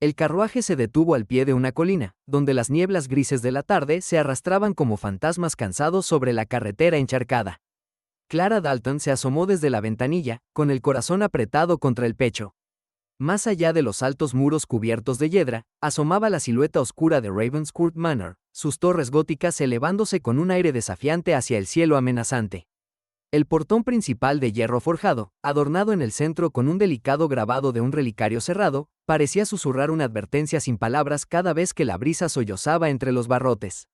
El carruaje se detuvo al pie de una colina, donde las nieblas grises de la tarde se arrastraban como fantasmas cansados sobre la carretera encharcada. Clara Dalton se asomó desde la ventanilla, con el corazón apretado contra el pecho. Más allá de los altos muros cubiertos de hiedra, asomaba la silueta oscura de Ravenscourt Manor, sus torres góticas elevándose con un aire desafiante hacia el cielo amenazante. El portón principal de hierro forjado, adornado en el centro con un delicado grabado de un relicario cerrado, parecía susurrar una advertencia sin palabras cada vez que la brisa sollozaba entre los barrotes.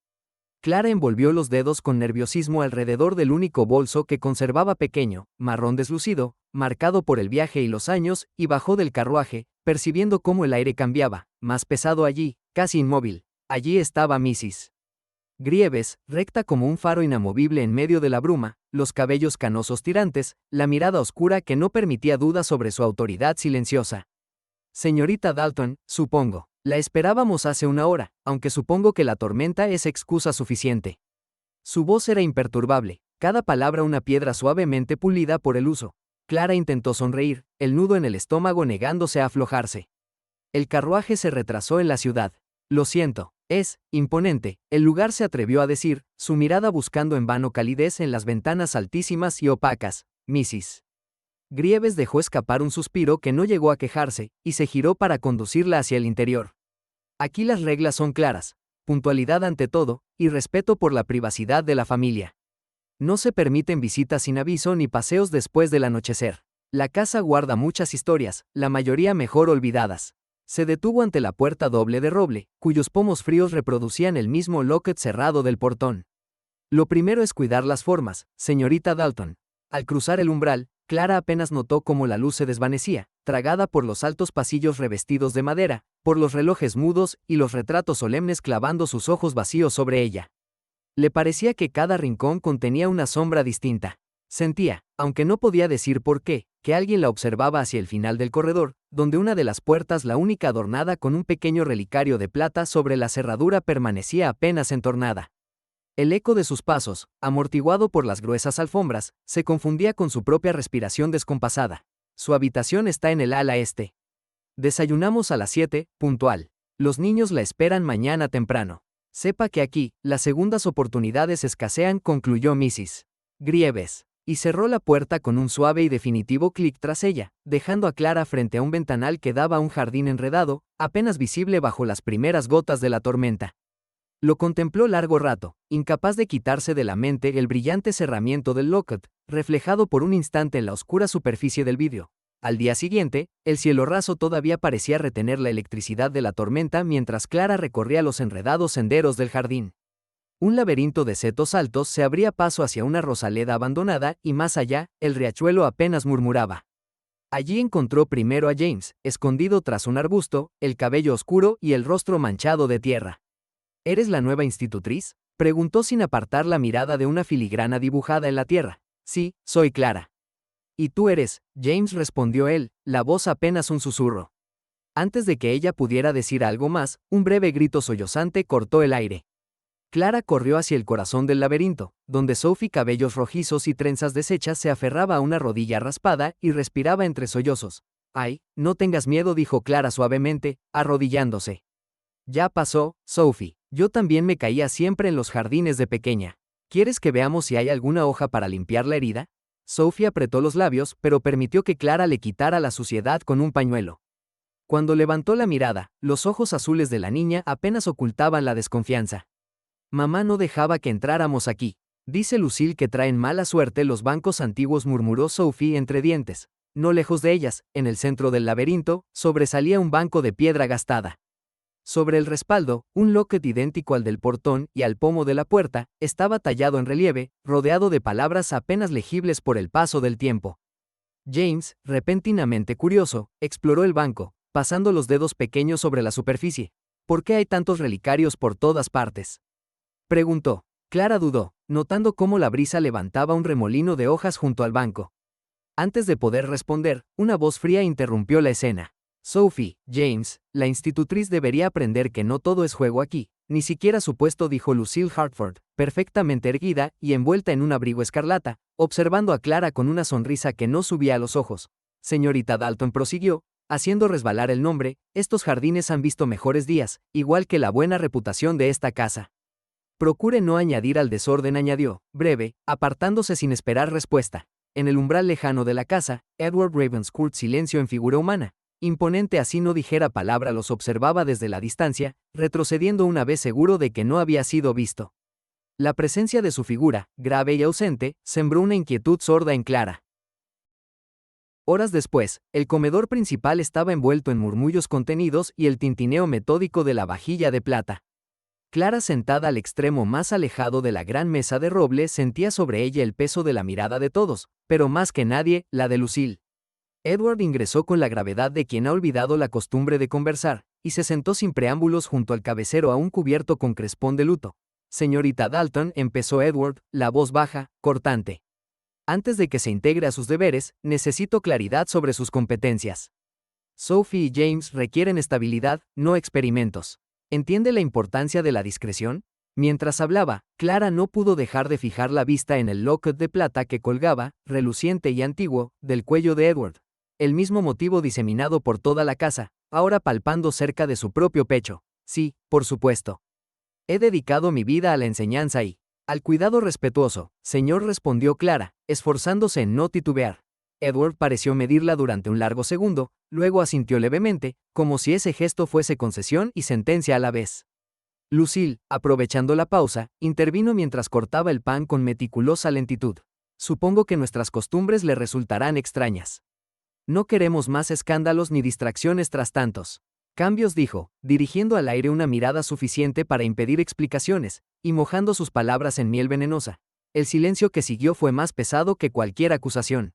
Clara envolvió los dedos con nerviosismo alrededor del único bolso que conservaba pequeño, marrón deslucido, marcado por el viaje y los años, y bajó del carruaje, percibiendo cómo el aire cambiaba, más pesado allí, casi inmóvil. Allí estaba Mrs. Grieves, recta como un faro inamovible en medio de la bruma, los cabellos canosos tirantes, la mirada oscura que no permitía duda sobre su autoridad silenciosa. Señorita Dalton, supongo. La esperábamos hace una hora, aunque supongo que la tormenta es excusa suficiente. Su voz era imperturbable, cada palabra una piedra suavemente pulida por el uso. Clara intentó sonreír, el nudo en el estómago negándose a aflojarse. El carruaje se retrasó en la ciudad. Lo siento, es imponente, el lugar se atrevió a decir, su mirada buscando en vano calidez en las ventanas altísimas y opacas. Mrs. Grieves dejó escapar un suspiro que no llegó a quejarse, y se giró para conducirla hacia el interior. Aquí las reglas son claras, puntualidad ante todo, y respeto por la privacidad de la familia. No se permiten visitas sin aviso ni paseos después del anochecer. La casa guarda muchas historias, la mayoría mejor olvidadas. Se detuvo ante la puerta doble de roble, cuyos pomos fríos reproducían el mismo locket cerrado del portón. Lo primero es cuidar las formas, señorita Dalton. Al cruzar el umbral, Clara apenas notó cómo la luz se desvanecía, tragada por los altos pasillos revestidos de madera, por los relojes mudos y los retratos solemnes clavando sus ojos vacíos sobre ella. Le parecía que cada rincón contenía una sombra distinta. Sentía, aunque no podía decir por qué, que alguien la observaba hacia el final del corredor, donde una de las puertas, la única adornada con un pequeño relicario de plata sobre la cerradura, permanecía apenas entornada. El eco de sus pasos, amortiguado por las gruesas alfombras, se confundía con su propia respiración descompasada. Su habitación está en el ala este. Desayunamos a las 7, puntual. Los niños la esperan mañana temprano. Sepa que aquí, las segundas oportunidades escasean, concluyó Mrs. Grieves, y cerró la puerta con un suave y definitivo clic tras ella, dejando a Clara frente a un ventanal que daba a un jardín enredado, apenas visible bajo las primeras gotas de la tormenta. Lo contempló largo rato, incapaz de quitarse de la mente el brillante cerramiento del locket, reflejado por un instante en la oscura superficie del vidrio. Al día siguiente, el cielo raso todavía parecía retener la electricidad de la tormenta mientras Clara recorría los enredados senderos del jardín. Un laberinto de setos altos se abría paso hacia una rosaleda abandonada y más allá, el riachuelo apenas murmuraba. Allí encontró primero a James, escondido tras un arbusto, el cabello oscuro y el rostro manchado de tierra. ¿Eres la nueva institutriz?, preguntó sin apartar la mirada de una filigrana dibujada en la tierra. Sí, soy Clara. ¿Y tú eres? James, respondió él, la voz apenas un susurro. Antes de que ella pudiera decir algo más, un breve grito sollozante cortó el aire. Clara corrió hacia el corazón del laberinto, donde Sophie, cabellos rojizos y trenzas deshechas, se aferraba a una rodilla raspada y respiraba entre sollozos. «Ay, no tengas miedo», dijo Clara suavemente, arrodillándose. «Ya pasó, Sophie. Yo también me caía siempre en los jardines de pequeña. ¿Quieres que veamos si hay alguna hoja para limpiar la herida?» Sophie apretó los labios, pero permitió que Clara le quitara la suciedad con un pañuelo. Cuando levantó la mirada, los ojos azules de la niña apenas ocultaban la desconfianza. «Mamá no dejaba que entráramos aquí. Dice Lucille que traen mala suerte los bancos antiguos», murmuró Sophie entre dientes. No lejos de ellas, en el centro del laberinto, sobresalía un banco de piedra gastada. Sobre el respaldo, un locket idéntico al del portón y al pomo de la puerta, estaba tallado en relieve, rodeado de palabras apenas legibles por el paso del tiempo. James, repentinamente curioso, exploró el banco, pasando los dedos pequeños sobre la superficie. ¿Por qué hay tantos relicarios por todas partes?, preguntó. Clara dudó, notando cómo la brisa levantaba un remolino de hojas junto al banco. Antes de poder responder, una voz fría interrumpió la escena. «Sophie, James, la institutriz debería aprender que no todo es juego aquí, ni siquiera su puesto», dijo Lucille Hartford, perfectamente erguida y envuelta en un abrigo escarlata, observando a Clara con una sonrisa que no subía a los ojos. «Señorita Dalton», prosiguió, haciendo resbalar el nombre, estos jardines han visto mejores días, igual que la buena reputación de esta casa. Procure no añadir al desorden, añadió, breve, apartándose sin esperar respuesta. En el umbral lejano de la casa, Edward Ravenscourt, silencio en figura humana, imponente así no dijera palabra, los observaba desde la distancia, retrocediendo una vez seguro de que no había sido visto. La presencia de su figura, grave y ausente, sembró una inquietud sorda en Clara. Horas después, el comedor principal estaba envuelto en murmullos contenidos y el tintineo metódico de la vajilla de plata. Clara, sentada al extremo más alejado de la gran mesa de roble, sentía sobre ella el peso de la mirada de todos, pero más que nadie, la de Lucille. Edward ingresó con la gravedad de quien ha olvidado la costumbre de conversar, y se sentó sin preámbulos junto al cabecero aún cubierto con crespón de luto. Señorita Dalton, empezó Edward, la voz baja, cortante. Antes de que se integre a sus deberes, necesito claridad sobre sus competencias. Sophie y James requieren estabilidad, no experimentos. ¿Entiende la importancia de la discreción? Mientras hablaba, Clara no pudo dejar de fijar la vista en el locket de plata que colgaba, reluciente y antiguo, del cuello de Edward. El mismo motivo diseminado por toda la casa, ahora palpando cerca de su propio pecho. Sí, por supuesto. He dedicado mi vida a la enseñanza y al cuidado respetuoso, señor, respondió Clara, esforzándose en no titubear. Edward pareció medirla durante un largo segundo, luego asintió levemente, como si ese gesto fuese concesión y sentencia a la vez. Lucille, aprovechando la pausa, intervino mientras cortaba el pan con meticulosa lentitud. Supongo que nuestras costumbres le resultarán extrañas. No queremos más escándalos ni distracciones tras tantos cambios, dijo, dirigiendo al aire una mirada suficiente para impedir explicaciones, y mojando sus palabras en miel venenosa. El silencio que siguió fue más pesado que cualquier acusación.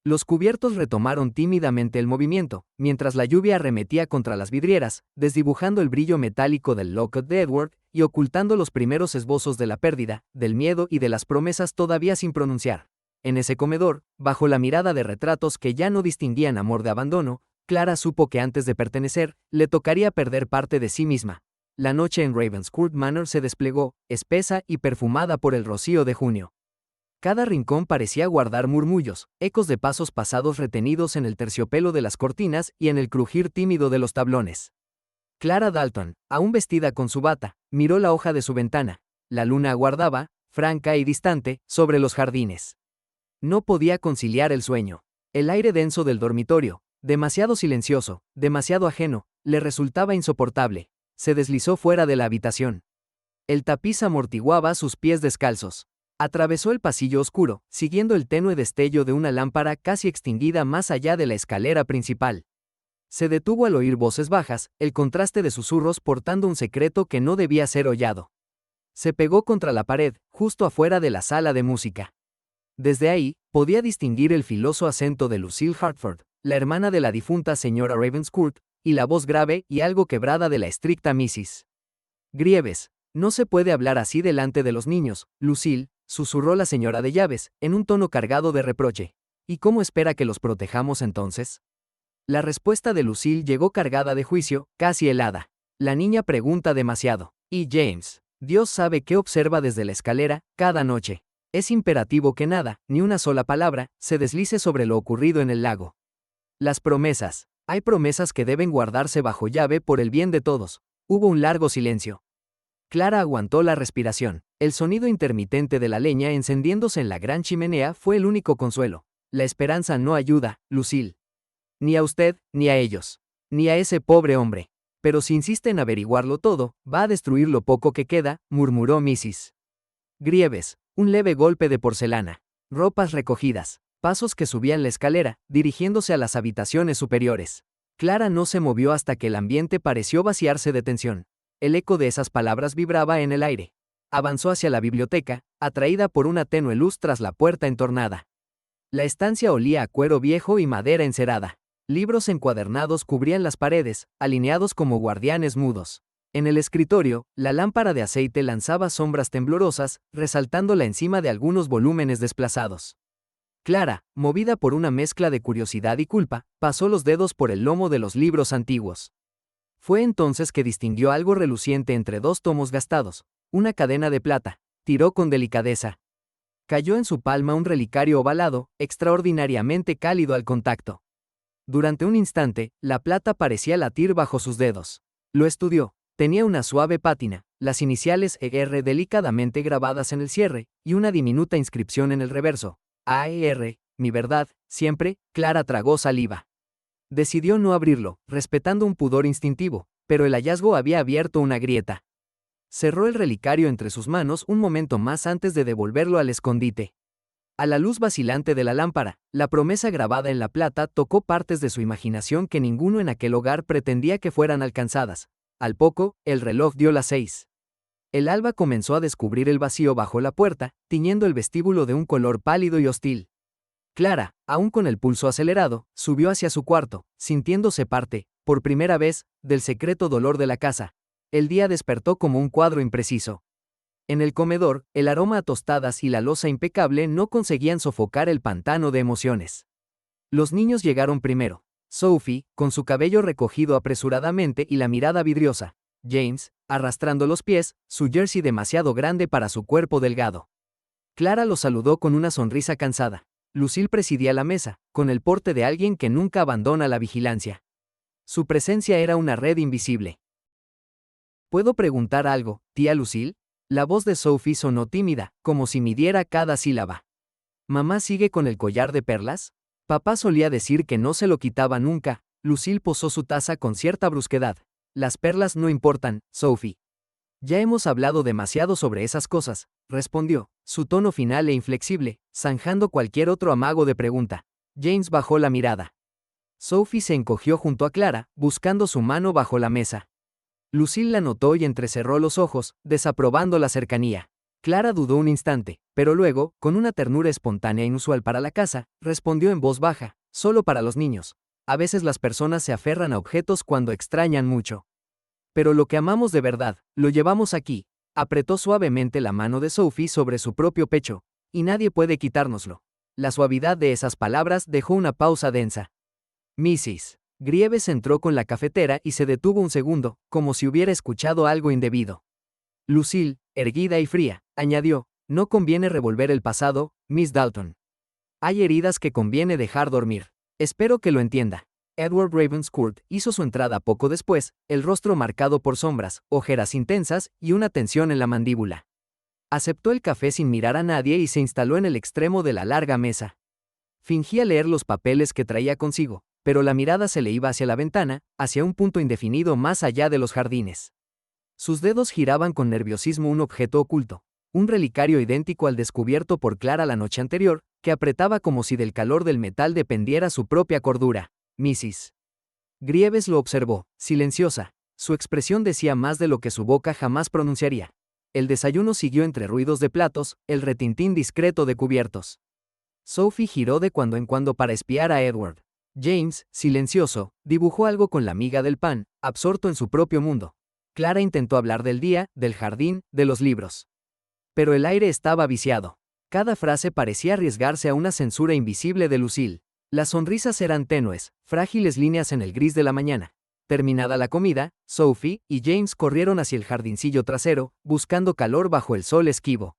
Los cubiertos retomaron tímidamente el movimiento, mientras la lluvia arremetía contra las vidrieras, desdibujando el brillo metálico del locket de Edward y ocultando los primeros esbozos de la pérdida, del miedo y de las promesas todavía sin pronunciar. En ese comedor, bajo la mirada de retratos que ya no distinguían amor de abandono, Clara supo que antes de pertenecer, le tocaría perder parte de sí misma. La noche en Ravenscourt Manor se desplegó, espesa y perfumada por el rocío de junio. Cada rincón parecía guardar murmullos, ecos de pasos pasados retenidos en el terciopelo de las cortinas y en el crujir tímido de los tablones. Clara Dalton, aún vestida con su bata, miró la hoja de su ventana. La luna aguardaba, franca y distante, sobre los jardines. No podía conciliar el sueño. El aire denso del dormitorio, demasiado silencioso, demasiado ajeno, le resultaba insoportable. Se deslizó fuera de la habitación. El tapiz amortiguaba sus pies descalzos. Atravesó el pasillo oscuro, siguiendo el tenue destello de una lámpara casi extinguida más allá de la escalera principal. Se detuvo al oír voces bajas, el contraste de susurros portando un secreto que no debía ser hollado. Se pegó contra la pared, justo afuera de la sala de música. Desde ahí, podía distinguir el filoso acento de Lucille Hartford, la hermana de la difunta señora Ravenscourt, y la voz grave y algo quebrada de la estricta Mrs. Grieves. No se puede hablar así delante de los niños, Lucille, susurró la señora de llaves, en un tono cargado de reproche. ¿Y cómo espera que los protejamos entonces? La respuesta de Lucille llegó cargada de juicio, casi helada. La niña pregunta demasiado. Y James, Dios sabe qué observa desde la escalera, cada noche. Es imperativo que nada, ni una sola palabra, se deslice sobre lo ocurrido en el lago. Las promesas. Hay promesas que deben guardarse bajo llave por el bien de todos. Hubo un largo silencio. Clara aguantó la respiración. El sonido intermitente de la leña encendiéndose en la gran chimenea fue el único consuelo. La esperanza no ayuda, Lucille. Ni a usted, ni a ellos. Ni a ese pobre hombre. Pero si insiste en averiguarlo todo, va a destruir lo poco que queda, murmuró Mrs. Grieves. Un leve golpe de porcelana. Ropas recogidas. Pasos que subían la escalera, dirigiéndose a las habitaciones superiores. Clara no se movió hasta que el ambiente pareció vaciarse de tensión. El eco de esas palabras vibraba en el aire. Avanzó hacia la biblioteca, atraída por una tenue luz tras la puerta entornada. La estancia olía a cuero viejo y madera encerada. Libros encuadernados cubrían las paredes, alineados como guardianes mudos. En el escritorio, la lámpara de aceite lanzaba sombras temblorosas, resaltándola encima de algunos volúmenes desplazados. Clara, movida por una mezcla de curiosidad y culpa, pasó los dedos por el lomo de los libros antiguos. Fue entonces que distinguió algo reluciente entre dos tomos gastados, una cadena de plata. Tiró con delicadeza. Cayó en su palma un relicario ovalado, extraordinariamente cálido al contacto. Durante un instante, la plata parecía latir bajo sus dedos. Lo estudió. Tenía una suave pátina, las iniciales ER delicadamente grabadas en el cierre, y una diminuta inscripción en el reverso. AER, mi verdad, siempre. Clara tragó saliva. Decidió no abrirlo, respetando un pudor instintivo, pero el hallazgo había abierto una grieta. Cerró el relicario entre sus manos un momento más antes de devolverlo al escondite. A la luz vacilante de la lámpara, la promesa grabada en la plata tocó partes de su imaginación que ninguno en aquel hogar pretendía que fueran alcanzadas. Al poco, el reloj dio las 6. El alba comenzó a descubrir el vacío bajo la puerta, tiñendo el vestíbulo de un color pálido y hostil. Clara, aún con el pulso acelerado, subió hacia su cuarto, sintiéndose parte, por primera vez, del secreto dolor de la casa. El día despertó como un cuadro impreciso. En el comedor, el aroma a tostadas y la loza impecable no conseguían sofocar el pantano de emociones. Los niños llegaron primero. Sophie, con su cabello recogido apresuradamente y la mirada vidriosa. James, arrastrando los pies, su jersey demasiado grande para su cuerpo delgado. Clara los saludó con una sonrisa cansada. Lucille presidía la mesa, con el porte de alguien que nunca abandona la vigilancia. Su presencia era una red invisible. ¿Puedo preguntar algo, tía Lucille? La voz de Sophie sonó tímida, como si midiera cada sílaba. ¿Mamá sigue con el collar de perlas? Papá solía decir que no se lo quitaba nunca. Lucille posó su taza con cierta brusquedad. Las perlas no importan, Sophie. Ya hemos hablado demasiado sobre esas cosas, respondió, su tono final e inflexible, zanjando cualquier otro amago de pregunta. James bajó la mirada. Sophie se encogió junto a Clara, buscando su mano bajo la mesa. Lucille la notó y entrecerró los ojos, desaprobando la cercanía. Clara dudó un instante, pero luego, con una ternura espontánea inusual para la casa, respondió en voz baja, solo para los niños. A veces las personas se aferran a objetos cuando extrañan mucho. Pero lo que amamos de verdad, lo llevamos aquí. Apretó suavemente la mano de Sophie sobre su propio pecho, y nadie puede quitárnoslo. La suavidad de esas palabras dejó una pausa densa. Mrs. Grieves entró con la cafetera y se detuvo un segundo, como si hubiera escuchado algo indebido. Lucille, erguida y fría, añadió, no conviene revolver el pasado, Miss Dalton. Hay heridas que conviene dejar dormir. Espero que lo entienda. Edward Ravenscourt hizo su entrada poco después, el rostro marcado por sombras, ojeras intensas y una tensión en la mandíbula. Aceptó el café sin mirar a nadie y se instaló en el extremo de la larga mesa. Fingía leer los papeles que traía consigo, pero la mirada se le iba hacia la ventana, hacia un punto indefinido más allá de los jardines. Sus dedos giraban con nerviosismo un objeto oculto, un relicario idéntico al descubierto por Clara la noche anterior, que apretaba como si del calor del metal dependiera su propia cordura. Mrs. Grieves lo observó, silenciosa. Su expresión decía más de lo que su boca jamás pronunciaría. El desayuno siguió entre ruidos de platos, el retintín discreto de cubiertos. Sophie giró de cuando en cuando para espiar a Edward. James, silencioso, dibujó algo con la miga del pan, absorto en su propio mundo. Clara intentó hablar del día, del jardín, de los libros. Pero el aire estaba viciado. Cada frase parecía arriesgarse a una censura invisible de Lucille. Las sonrisas eran tenues, frágiles líneas en el gris de la mañana. Terminada la comida, Sophie y James corrieron hacia el jardincillo trasero, buscando calor bajo el sol esquivo.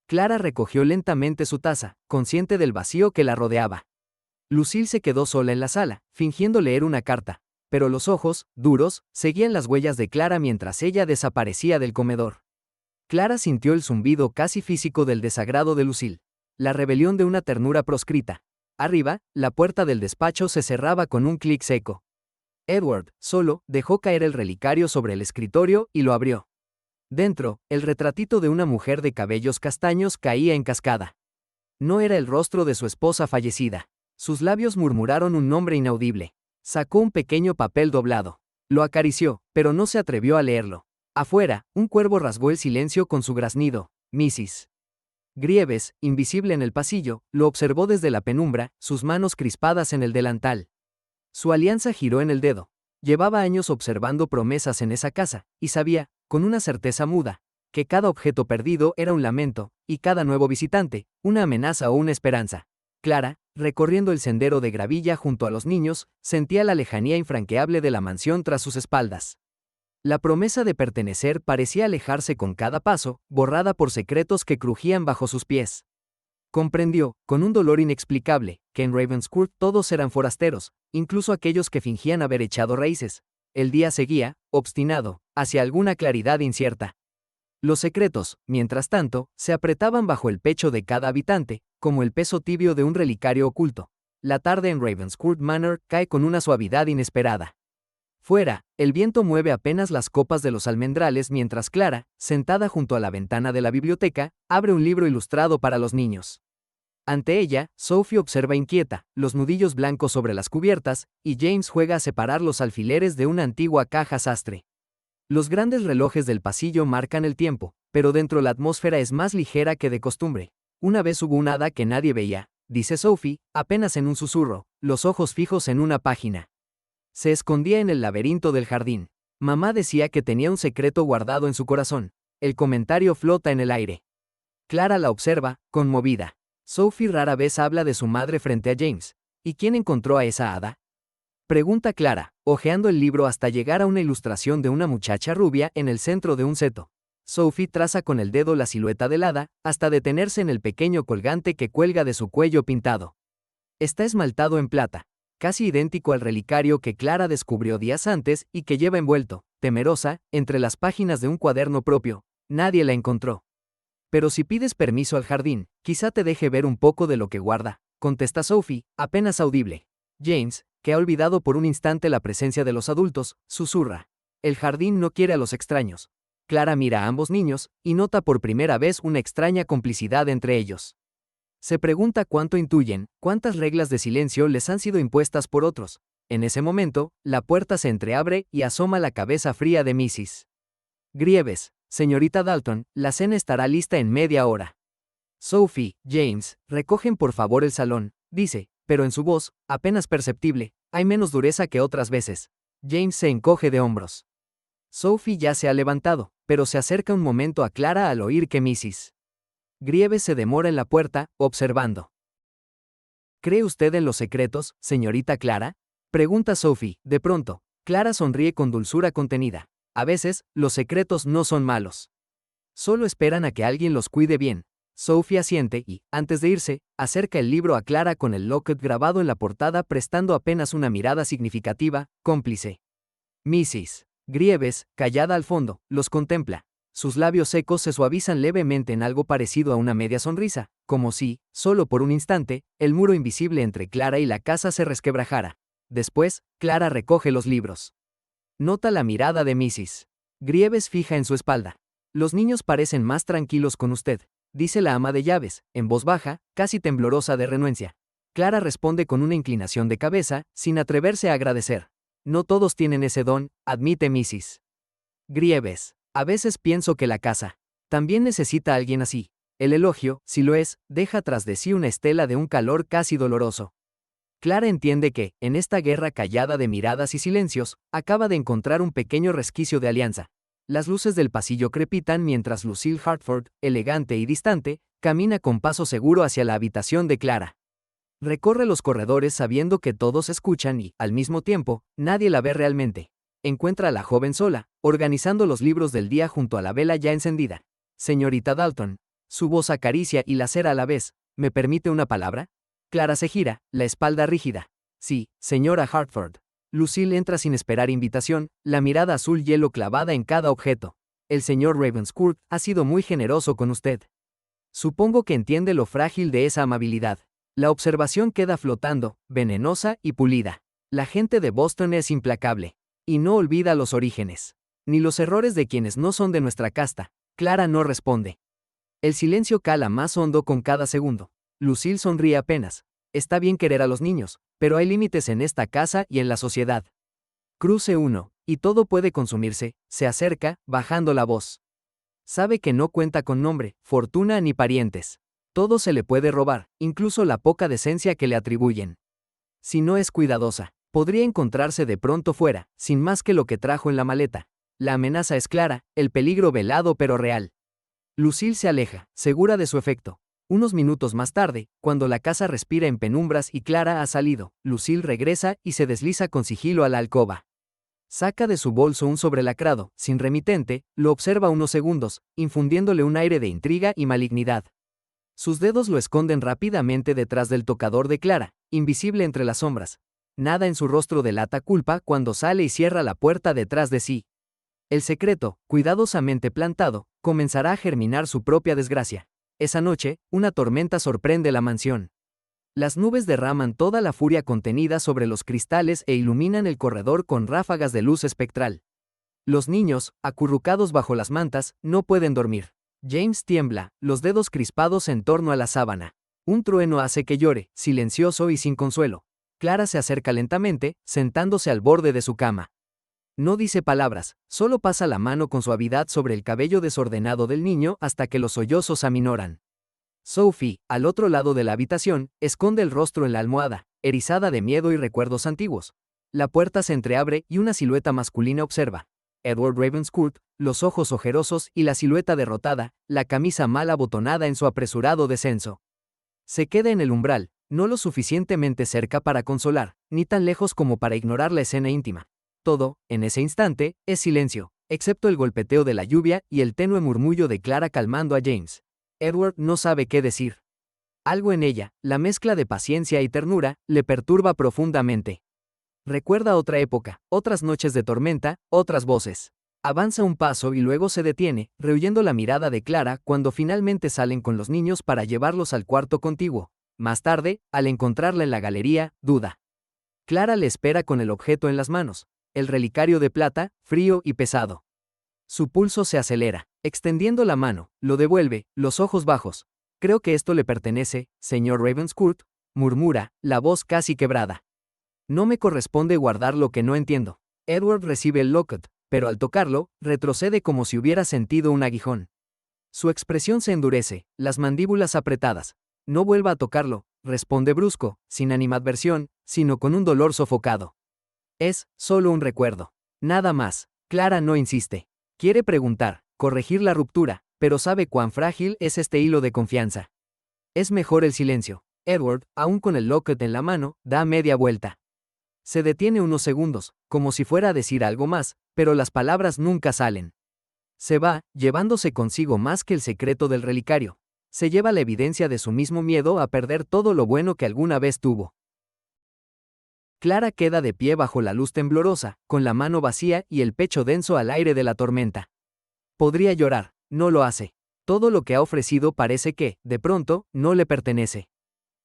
Clara recogió lentamente su taza, consciente del vacío que la rodeaba. Lucille se quedó sola en la sala, fingiendo leer una carta, pero los ojos, duros, seguían las huellas de Clara mientras ella desaparecía del comedor. Clara sintió el zumbido casi físico del desagrado de Lucille, la rebelión de una ternura proscrita. Arriba, la puerta del despacho se cerraba con un clic seco. Edward, solo, dejó caer el relicario sobre el escritorio y lo abrió. Dentro, el retratito de una mujer de cabellos castaños caía en cascada. No era el rostro de su esposa fallecida. Sus labios murmuraron un nombre inaudible. Sacó un pequeño papel doblado. Lo acarició, pero no se atrevió a leerlo. Afuera, un cuervo rasgó el silencio con su graznido. Mrs. Grieves, invisible en el pasillo, lo observó desde la penumbra, sus manos crispadas en el delantal. Su alianza giró en el dedo. Llevaba años observando promesas en esa casa, y sabía, con una certeza muda, que cada objeto perdido era un lamento, y cada nuevo visitante, una amenaza o una esperanza. Clara, recorriendo el sendero de gravilla junto a los niños, sentía la lejanía infranqueable de la mansión tras sus espaldas. La promesa de pertenecer parecía alejarse con cada paso, borrada por secretos que crujían bajo sus pies. Comprendió, con un dolor inexplicable, que en Ravenscourt todos eran forasteros, incluso aquellos que fingían haber echado raíces. El día seguía, obstinado, hacia alguna claridad incierta. Los secretos, mientras tanto, se apretaban bajo el pecho de cada habitante, como el peso tibio de un relicario oculto. La tarde en Ravenscourt Manor cae con una suavidad inesperada. Fuera, el viento mueve apenas las copas de los almendrales mientras Clara, sentada junto a la ventana de la biblioteca, abre un libro ilustrado para los niños. Ante ella, Sophie observa inquieta, los nudillos blancos sobre las cubiertas, y James juega a separar los alfileres de una antigua caja sastre. Los grandes relojes del pasillo marcan el tiempo, pero dentro la atmósfera es más ligera que de costumbre. Una vez hubo un hada que nadie veía, dice Sophie, apenas en un susurro, los ojos fijos en una página. Se escondía en el laberinto del jardín. Mamá decía que tenía un secreto guardado en su corazón. El comentario flota en el aire. Clara la observa, conmovida. Sophie rara vez habla de su madre frente a James. ¿Y quién encontró a esa hada? Pregunta Clara, hojeando el libro hasta llegar a una ilustración de una muchacha rubia en el centro de un seto. Sophie traza con el dedo la silueta del hada, hasta detenerse en el pequeño colgante que cuelga de su cuello pintado. Está esmaltado en plata, casi idéntico al relicario que Clara descubrió días antes y que lleva envuelto, temerosa, entre las páginas de un cuaderno propio. Nadie la encontró. Pero si pides permiso al jardín, quizá te deje ver un poco de lo que guarda, contesta Sophie, apenas audible. James, que ha olvidado por un instante la presencia de los adultos, susurra. El jardín no quiere a los extraños. Clara mira a ambos niños, y nota por primera vez una extraña complicidad entre ellos. Se pregunta cuánto intuyen, cuántas reglas de silencio les han sido impuestas por otros. En ese momento, la puerta se entreabre y asoma la cabeza fría de Mrs. Grieves. Señorita Dalton, la cena estará lista en media hora. Sophie, James, recogen por favor el salón, dice, pero en su voz, apenas perceptible, hay menos dureza que otras veces. James se encoge de hombros. Sophie ya se ha levantado, pero se acerca un momento a Clara al oír que Mrs. Grieves se demora en la puerta, observando. ¿Cree usted en los secretos, señorita Clara? Pregunta Sophie, de pronto. Clara sonríe con dulzura contenida. A veces, los secretos no son malos. Solo esperan a que alguien los cuide bien. Sophie asiente y, antes de irse, acerca el libro a Clara con el locket grabado en la portada prestando apenas una mirada significativa, cómplice. Mrs. Grieves, callada al fondo, los contempla. Sus labios secos se suavizan levemente en algo parecido a una media sonrisa, como si, solo por un instante, el muro invisible entre Clara y la casa se resquebrajara. Después, Clara recoge los libros. Nota la mirada de Mrs. Grieves fija en su espalda. Los niños parecen más tranquilos con usted, dice la ama de llaves, en voz baja, casi temblorosa de renuencia. Clara responde con una inclinación de cabeza, sin atreverse a agradecer. No todos tienen ese don, admite Mrs. Grieves. A veces pienso que la casa también necesita a alguien así. El elogio, si lo es, deja tras de sí una estela de un calor casi doloroso. Clara entiende que, en esta guerra callada de miradas y silencios, acaba de encontrar un pequeño resquicio de alianza. Las luces del pasillo crepitan mientras Lucille Hartford, elegante y distante, camina con paso seguro hacia la habitación de Clara. Recorre los corredores sabiendo que todos escuchan y, al mismo tiempo, nadie la ve realmente. Encuentra a la joven sola, organizando los libros del día junto a la vela ya encendida. Señorita Dalton. Su voz acaricia y lacera a la vez. ¿Me permite una palabra? Clara se gira, la espalda rígida. Sí, señora Hartford. Lucille entra sin esperar invitación, la mirada azul hielo clavada en cada objeto. El señor Ravenscourt ha sido muy generoso con usted. Supongo que entiende lo frágil de esa amabilidad. La observación queda flotando, venenosa y pulida. La gente de Boston es implacable. Y no olvida los orígenes. Ni los errores de quienes no son de nuestra casta. Clara no responde. El silencio cala más hondo con cada segundo. Lucille sonríe apenas. Está bien querer a los niños, pero hay límites en esta casa y en la sociedad. Cruce 1, y todo puede consumirse, se acerca, bajando la voz. Sabe que no cuenta con nombre, fortuna ni parientes. Todo se le puede robar, incluso la poca decencia que le atribuyen. Si no es cuidadosa, podría encontrarse de pronto fuera, sin más que lo que trajo en la maleta. La amenaza es clara, el peligro velado pero real. Lucille se aleja, segura de su efecto. Unos minutos más tarde, cuando la casa respira en penumbras y Clara ha salido, Lucille regresa y se desliza con sigilo a la alcoba. Saca de su bolso un sobrelacrado, sin remitente, lo observa unos segundos, infundiéndole un aire de intriga y malignidad. Sus dedos lo esconden rápidamente detrás del tocador de Clara, invisible entre las sombras. Nada en su rostro delata culpa cuando sale y cierra la puerta detrás de sí. El secreto, cuidadosamente plantado, comenzará a germinar su propia desgracia. Esa noche, una tormenta sorprende la mansión. Las nubes derraman toda la furia contenida sobre los cristales e iluminan el corredor con ráfagas de luz espectral. Los niños, acurrucados bajo las mantas, no pueden dormir. James tiembla, los dedos crispados en torno a la sábana. Un trueno hace que llore, silencioso y sin consuelo. Clara se acerca lentamente, sentándose al borde de su cama. No dice palabras, solo pasa la mano con suavidad sobre el cabello desordenado del niño hasta que los sollozos aminoran. Sophie, al otro lado de la habitación, esconde el rostro en la almohada, erizada de miedo y recuerdos antiguos. La puerta se entreabre y una silueta masculina observa. Edward Ravenscourt, los ojos ojerosos y la silueta derrotada, la camisa mal abotonada en su apresurado descenso. Se queda en el umbral, no lo suficientemente cerca para consolar, ni tan lejos como para ignorar la escena íntima. Todo, en ese instante, es silencio, excepto el golpeteo de la lluvia y el tenue murmullo de Clara calmando a James. Edward no sabe qué decir. Algo en ella, la mezcla de paciencia y ternura, le perturba profundamente. Recuerda otra época, otras noches de tormenta, otras voces. Avanza un paso y luego se detiene, rehuyendo la mirada de Clara cuando finalmente salen con los niños para llevarlos al cuarto contiguo. Más tarde, al encontrarla en la galería, duda. Clara le espera con el objeto en las manos, el relicario de plata, frío y pesado. Su pulso se acelera. Extendiendo la mano, lo devuelve, los ojos bajos. Creo que esto le pertenece, señor Ravenscourt, murmura, la voz casi quebrada. No me corresponde guardar lo que no entiendo. Edward recibe el locket, pero al tocarlo, retrocede como si hubiera sentido un aguijón. Su expresión se endurece, las mandíbulas apretadas. No vuelva a tocarlo, responde brusco, sin animadversión, sino con un dolor sofocado. Es solo un recuerdo. Nada más. Clara no insiste. Quiere preguntar, corregir la ruptura, pero sabe cuán frágil es este hilo de confianza. Es mejor el silencio. Edward, aún con el locket en la mano, da media vuelta. Se detiene unos segundos, como si fuera a decir algo más, pero las palabras nunca salen. Se va, llevándose consigo más que el secreto del relicario. Se lleva la evidencia de su mismo miedo a perder todo lo bueno que alguna vez tuvo. Clara queda de pie bajo la luz temblorosa, con la mano vacía y el pecho denso al aire de la tormenta. Podría llorar, no lo hace. Todo lo que ha ofrecido parece que, de pronto, no le pertenece.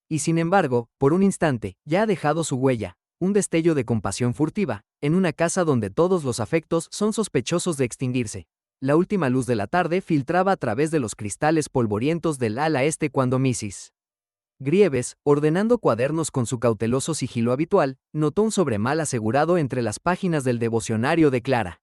Y sin embargo, por un instante, ya ha dejado su huella, un destello de compasión furtiva, en una casa donde todos los afectos son sospechosos de extinguirse. La última luz de la tarde filtraba a través de los cristales polvorientos del ala este cuando Mrs. Grieves, ordenando cuadernos con su cauteloso sigilo habitual, notó un sobremal asegurado entre las páginas del devocionario de Clara.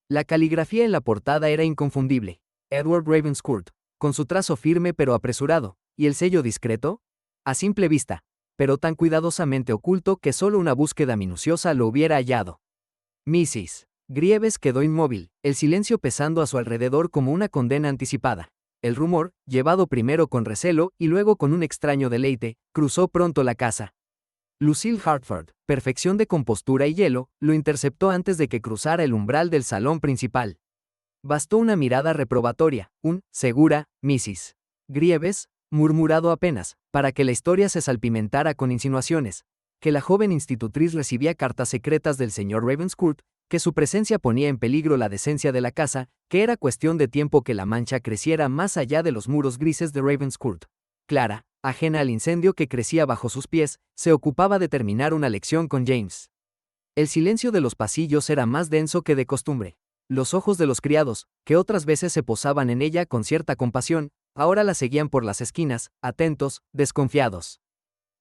La caligrafía en la portada era inconfundible. Edward Ravenscourt, con su trazo firme pero apresurado, y el sello discreto, a simple vista, pero tan cuidadosamente oculto que solo una búsqueda minuciosa lo hubiera hallado. Mrs. Grieves quedó inmóvil, el silencio pesando a su alrededor como una condena anticipada. El rumor, llevado primero con recelo y luego con un extraño deleite, cruzó pronto la casa. Lucille Hartford, perfección de compostura y hielo, lo interceptó antes de que cruzara el umbral del salón principal. Bastó una mirada reprobatoria, un «segura, Mrs. Grieves», murmurado apenas, para que la historia se salpimentara con insinuaciones, que la joven institutriz recibía cartas secretas del señor Ravenscourt, que su presencia ponía en peligro la decencia de la casa, que era cuestión de tiempo que la mancha creciera más allá de los muros grises de Ravenscourt. Clara, ajena al incendio que crecía bajo sus pies, se ocupaba de terminar una lección con James. El silencio de los pasillos era más denso que de costumbre. Los ojos de los criados, que otras veces se posaban en ella con cierta compasión, ahora la seguían por las esquinas, atentos, desconfiados.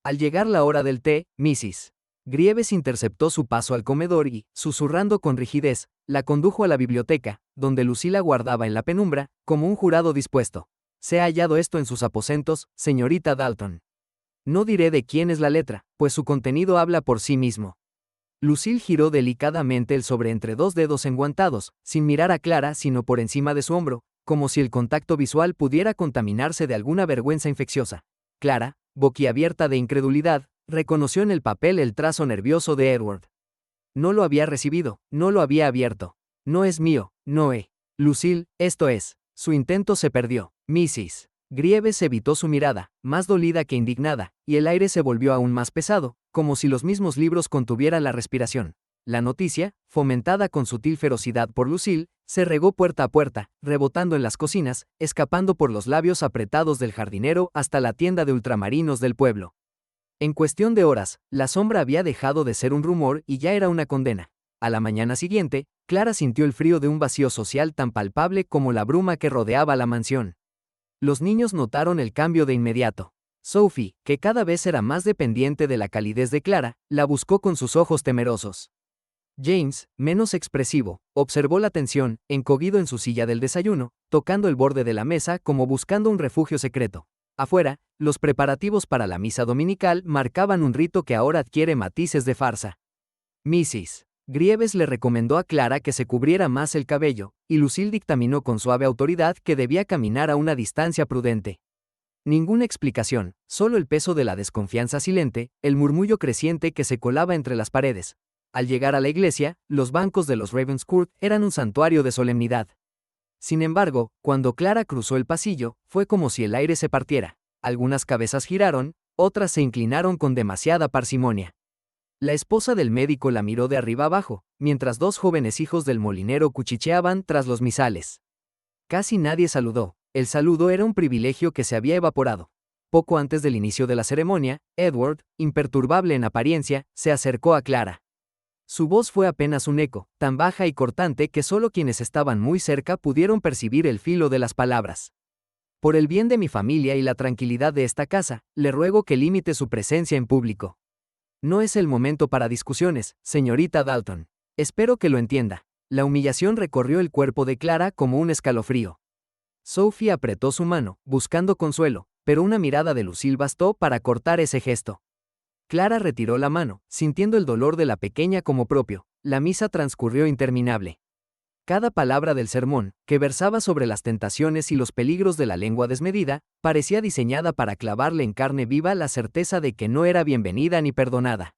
Al llegar la hora del té, Mrs. Grieves interceptó su paso al comedor y, susurrando con rigidez, la condujo a la biblioteca, donde Lucila guardaba en la penumbra, como un jurado dispuesto. Se ha hallado esto en sus aposentos, señorita Dalton. No diré de quién es la letra, pues su contenido habla por sí mismo. Lucille giró delicadamente el sobre entre dos dedos enguantados, sin mirar a Clara sino por encima de su hombro, como si el contacto visual pudiera contaminarse de alguna vergüenza infecciosa. Clara, boquiabierta de incredulidad, reconoció en el papel el trazo nervioso de Edward. No lo había recibido, no lo había abierto. No es mío, no. Lucille, esto es. Su intento se perdió. Mrs. Grieves evitó su mirada, más dolida que indignada, y el aire se volvió aún más pesado, como si los mismos libros contuvieran la respiración. La noticia, fomentada con sutil ferocidad por Lucille, se regó puerta a puerta, rebotando en las cocinas, escapando por los labios apretados del jardinero hasta la tienda de ultramarinos del pueblo. En cuestión de horas, la sombra había dejado de ser un rumor y ya era una condena. A la mañana siguiente, Clara sintió el frío de un vacío social tan palpable como la bruma que rodeaba la mansión. Los niños notaron el cambio de inmediato. Sophie, que cada vez era más dependiente de la calidez de Clara, la buscó con sus ojos temerosos. James, menos expresivo, observó la tensión, encogido en su silla del desayuno, tocando el borde de la mesa como buscando un refugio secreto. Afuera, los preparativos para la misa dominical marcaban un rito que ahora adquiere matices de farsa. Mrs. Grieves le recomendó a Clara que se cubriera más el cabello, y Lucille dictaminó con suave autoridad que debía caminar a una distancia prudente. Ninguna explicación, solo el peso de la desconfianza silente, el murmullo creciente que se colaba entre las paredes. Al llegar a la iglesia, los bancos de los Ravenscourt eran un santuario de solemnidad. Sin embargo, cuando Clara cruzó el pasillo, fue como si el aire se partiera. Algunas cabezas giraron, otras se inclinaron con demasiada parsimonia. La esposa del médico la miró de arriba abajo, mientras dos jóvenes hijos del molinero cuchicheaban tras los misales. Casi nadie saludó. El saludo era un privilegio que se había evaporado. Poco antes del inicio de la ceremonia, Edward, imperturbable en apariencia, se acercó a Clara. Su voz fue apenas un eco, tan baja y cortante que solo quienes estaban muy cerca pudieron percibir el filo de las palabras. Por el bien de mi familia y la tranquilidad de esta casa, le ruego que limite su presencia en público. No es el momento para discusiones, señorita Dalton. Espero que lo entienda. La humillación recorrió el cuerpo de Clara como un escalofrío. Sophie apretó su mano, buscando consuelo, pero una mirada de Lucille bastó para cortar ese gesto. Clara retiró la mano, sintiendo el dolor de la pequeña como propio. La misa transcurrió interminable. Cada palabra del sermón, que versaba sobre las tentaciones y los peligros de la lengua desmedida, parecía diseñada para clavarle en carne viva la certeza de que no era bienvenida ni perdonada.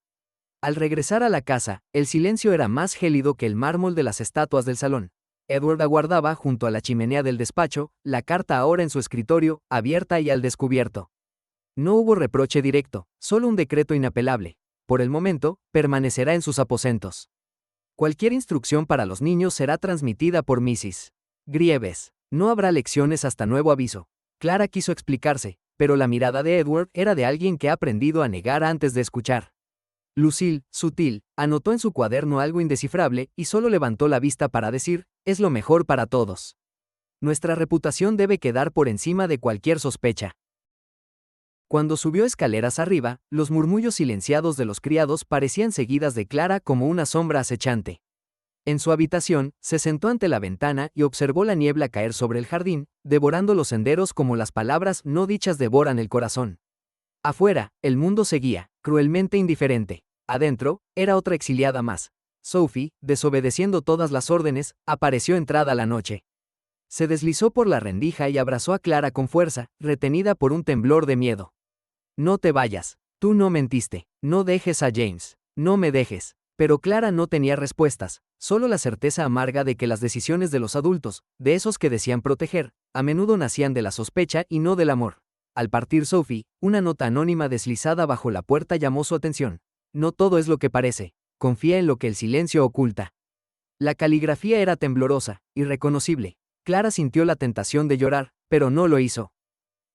Al regresar a la casa, el silencio era más gélido que el mármol de las estatuas del salón. Edward aguardaba junto a la chimenea del despacho, la carta ahora en su escritorio, abierta y al descubierto. No hubo reproche directo, solo un decreto inapelable. Por el momento, permanecerá en sus aposentos. Cualquier instrucción para los niños será transmitida por Mrs. Grieves. No habrá lecciones hasta nuevo aviso. Clara quiso explicarse, pero la mirada de Edward era de alguien que ha aprendido a negar antes de escuchar. Lucille, sutil, anotó en su cuaderno algo indescifrable y solo levantó la vista para decir, es lo mejor para todos. Nuestra reputación debe quedar por encima de cualquier sospecha. Cuando subió escaleras arriba, los murmullos silenciados de los criados parecían seguidas de Clara como una sombra acechante. En su habitación, se sentó ante la ventana y observó la niebla caer sobre el jardín, devorando los senderos como las palabras no dichas devoran el corazón. Afuera, el mundo seguía, cruelmente indiferente. Adentro, era otra exiliada más. Sophie, desobedeciendo todas las órdenes, apareció entrada la noche. Se deslizó por la rendija y abrazó a Clara con fuerza, retenida por un temblor de miedo. No te vayas. Tú no mentiste. No dejes a James. No me dejes. Pero Clara no tenía respuestas, solo la certeza amarga de que las decisiones de los adultos, de esos que decían proteger, a menudo nacían de la sospecha y no del amor. Al partir Sophie, una nota anónima deslizada bajo la puerta llamó su atención. No todo es lo que parece. Confía en lo que el silencio oculta. La caligrafía era temblorosa, irreconocible. Clara sintió la tentación de llorar, pero no lo hizo.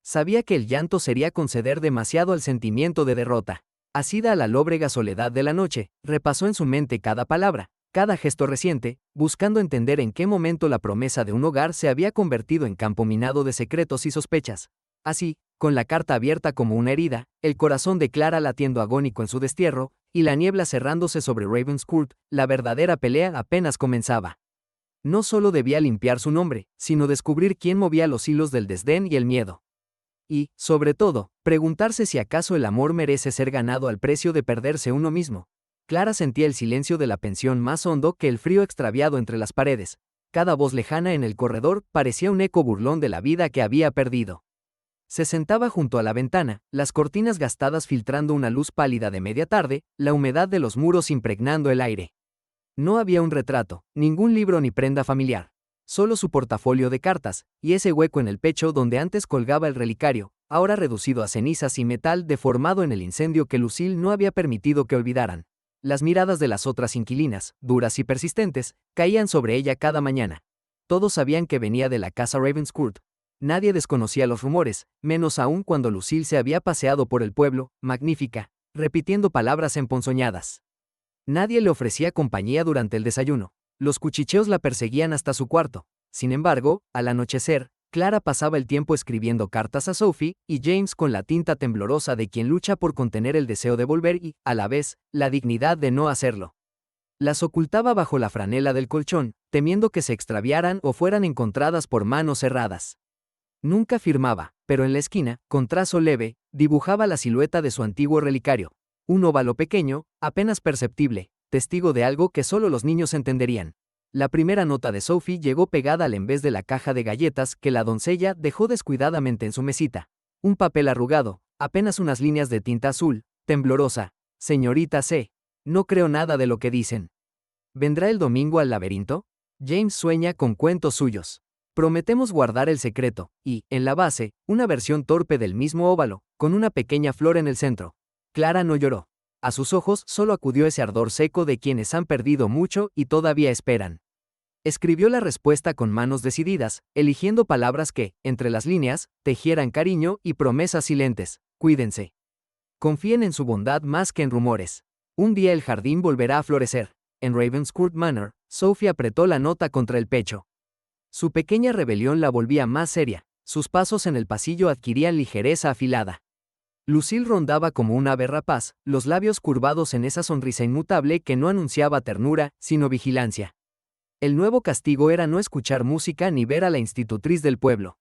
Sabía que el llanto sería conceder demasiado al sentimiento de derrota. Asida a la lóbrega soledad de la noche, repasó en su mente cada palabra, cada gesto reciente, buscando entender en qué momento la promesa de un hogar se había convertido en campo minado de secretos y sospechas. Así, con la carta abierta como una herida, el corazón de Clara latiendo agónico en su destierro, y la niebla cerrándose sobre Ravenscourt, la verdadera pelea apenas comenzaba. No solo debía limpiar su nombre, sino descubrir quién movía los hilos del desdén y el miedo. Y, sobre todo, preguntarse si acaso el amor merece ser ganado al precio de perderse uno mismo. Clara sentía el silencio de la pensión más hondo que el frío extraviado entre las paredes. Cada voz lejana en el corredor parecía un eco burlón de la vida que había perdido. Se sentaba junto a la ventana, las cortinas gastadas filtrando una luz pálida de media tarde, la humedad de los muros impregnando el aire. No había un retrato, ningún libro ni prenda familiar. Solo su portafolio de cartas, y ese hueco en el pecho donde antes colgaba el relicario, ahora reducido a cenizas y metal deformado en el incendio que Lucille no había permitido que olvidaran. Las miradas de las otras inquilinas, duras y persistentes, caían sobre ella cada mañana. Todos sabían que venía de la casa Ravenscourt. Nadie desconocía los rumores, menos aún cuando Lucille se había paseado por el pueblo, magnífica, repitiendo palabras emponzoñadas. Nadie le ofrecía compañía durante el desayuno. Los cuchicheos la perseguían hasta su cuarto. Sin embargo, al anochecer, Clara pasaba el tiempo escribiendo cartas a Sophie y James con la tinta temblorosa de quien lucha por contener el deseo de volver y, a la vez, la dignidad de no hacerlo. Las ocultaba bajo la franela del colchón, temiendo que se extraviaran o fueran encontradas por manos cerradas. Nunca firmaba, pero en la esquina, con trazo leve, dibujaba la silueta de su antiguo relicario. Un óvalo pequeño, apenas perceptible, testigo de algo que solo los niños entenderían. La primera nota de Sophie llegó pegada al envés de la caja de galletas que la doncella dejó descuidadamente en su mesita. Un papel arrugado, apenas unas líneas de tinta azul, temblorosa. Señorita C. No creo nada de lo que dicen. ¿Vendrá el domingo al laberinto? James sueña con cuentos suyos. Prometemos guardar el secreto, y, en la base, una versión torpe del mismo óvalo, con una pequeña flor en el centro. Clara no lloró. A sus ojos solo acudió ese ardor seco de quienes han perdido mucho y todavía esperan. Escribió la respuesta con manos decididas, eligiendo palabras que, entre las líneas, tejieran cariño y promesas silentes. Cuídense. Confíen en su bondad más que en rumores. Un día el jardín volverá a florecer. En Ravenscourt Manor, Sophie apretó la nota contra el pecho. Su pequeña rebelión la volvía más seria. Sus pasos en el pasillo adquirían ligereza afilada. Lucille rondaba como un ave rapaz, los labios curvados en esa sonrisa inmutable que no anunciaba ternura, sino vigilancia. El nuevo castigo era no escuchar música ni ver a la institutriz del pueblo.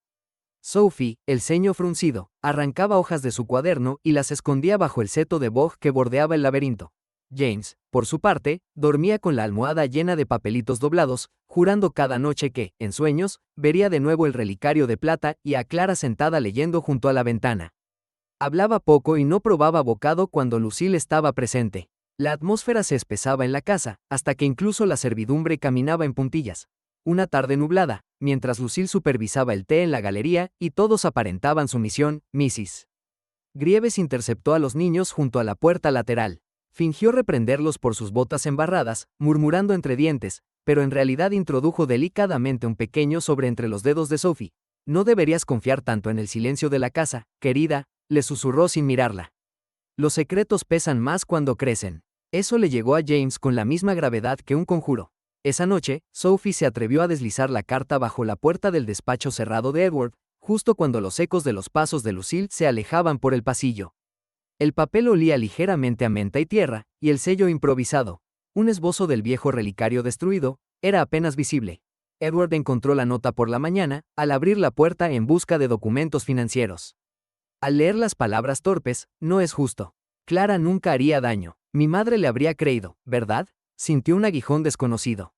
Sophie, el ceño fruncido, arrancaba hojas de su cuaderno y las escondía bajo el seto de boj que bordeaba el laberinto. James, por su parte, dormía con la almohada llena de papelitos doblados, jurando cada noche que, en sueños, vería de nuevo el relicario de plata y a Clara sentada leyendo junto a la ventana. Hablaba poco y no probaba bocado cuando Lucille estaba presente. La atmósfera se espesaba en la casa, hasta que incluso la servidumbre caminaba en puntillas. Una tarde nublada, mientras Lucille supervisaba el té en la galería y todos aparentaban sumisión, Mrs. Grieves interceptó a los niños junto a la puerta lateral. Fingió reprenderlos por sus botas embarradas, murmurando entre dientes, pero en realidad introdujo delicadamente un pequeño sobre entre los dedos de Sophie. No deberías confiar tanto en el silencio de la casa, querida, le susurró sin mirarla. Los secretos pesan más cuando crecen. Eso le llegó a James con la misma gravedad que un conjuro. Esa noche, Sophie se atrevió a deslizar la carta bajo la puerta del despacho cerrado de Edward, justo cuando los ecos de los pasos de Lucille se alejaban por el pasillo. El papel olía ligeramente a menta y tierra, y el sello improvisado, un esbozo del viejo relicario destruido, era apenas visible. Edward encontró la nota por la mañana, al abrir la puerta en busca de documentos financieros. Al leer las palabras torpes, no es justo. Clara nunca haría daño. Mi madre le habría creído, ¿verdad? Sintió un aguijón desconocido.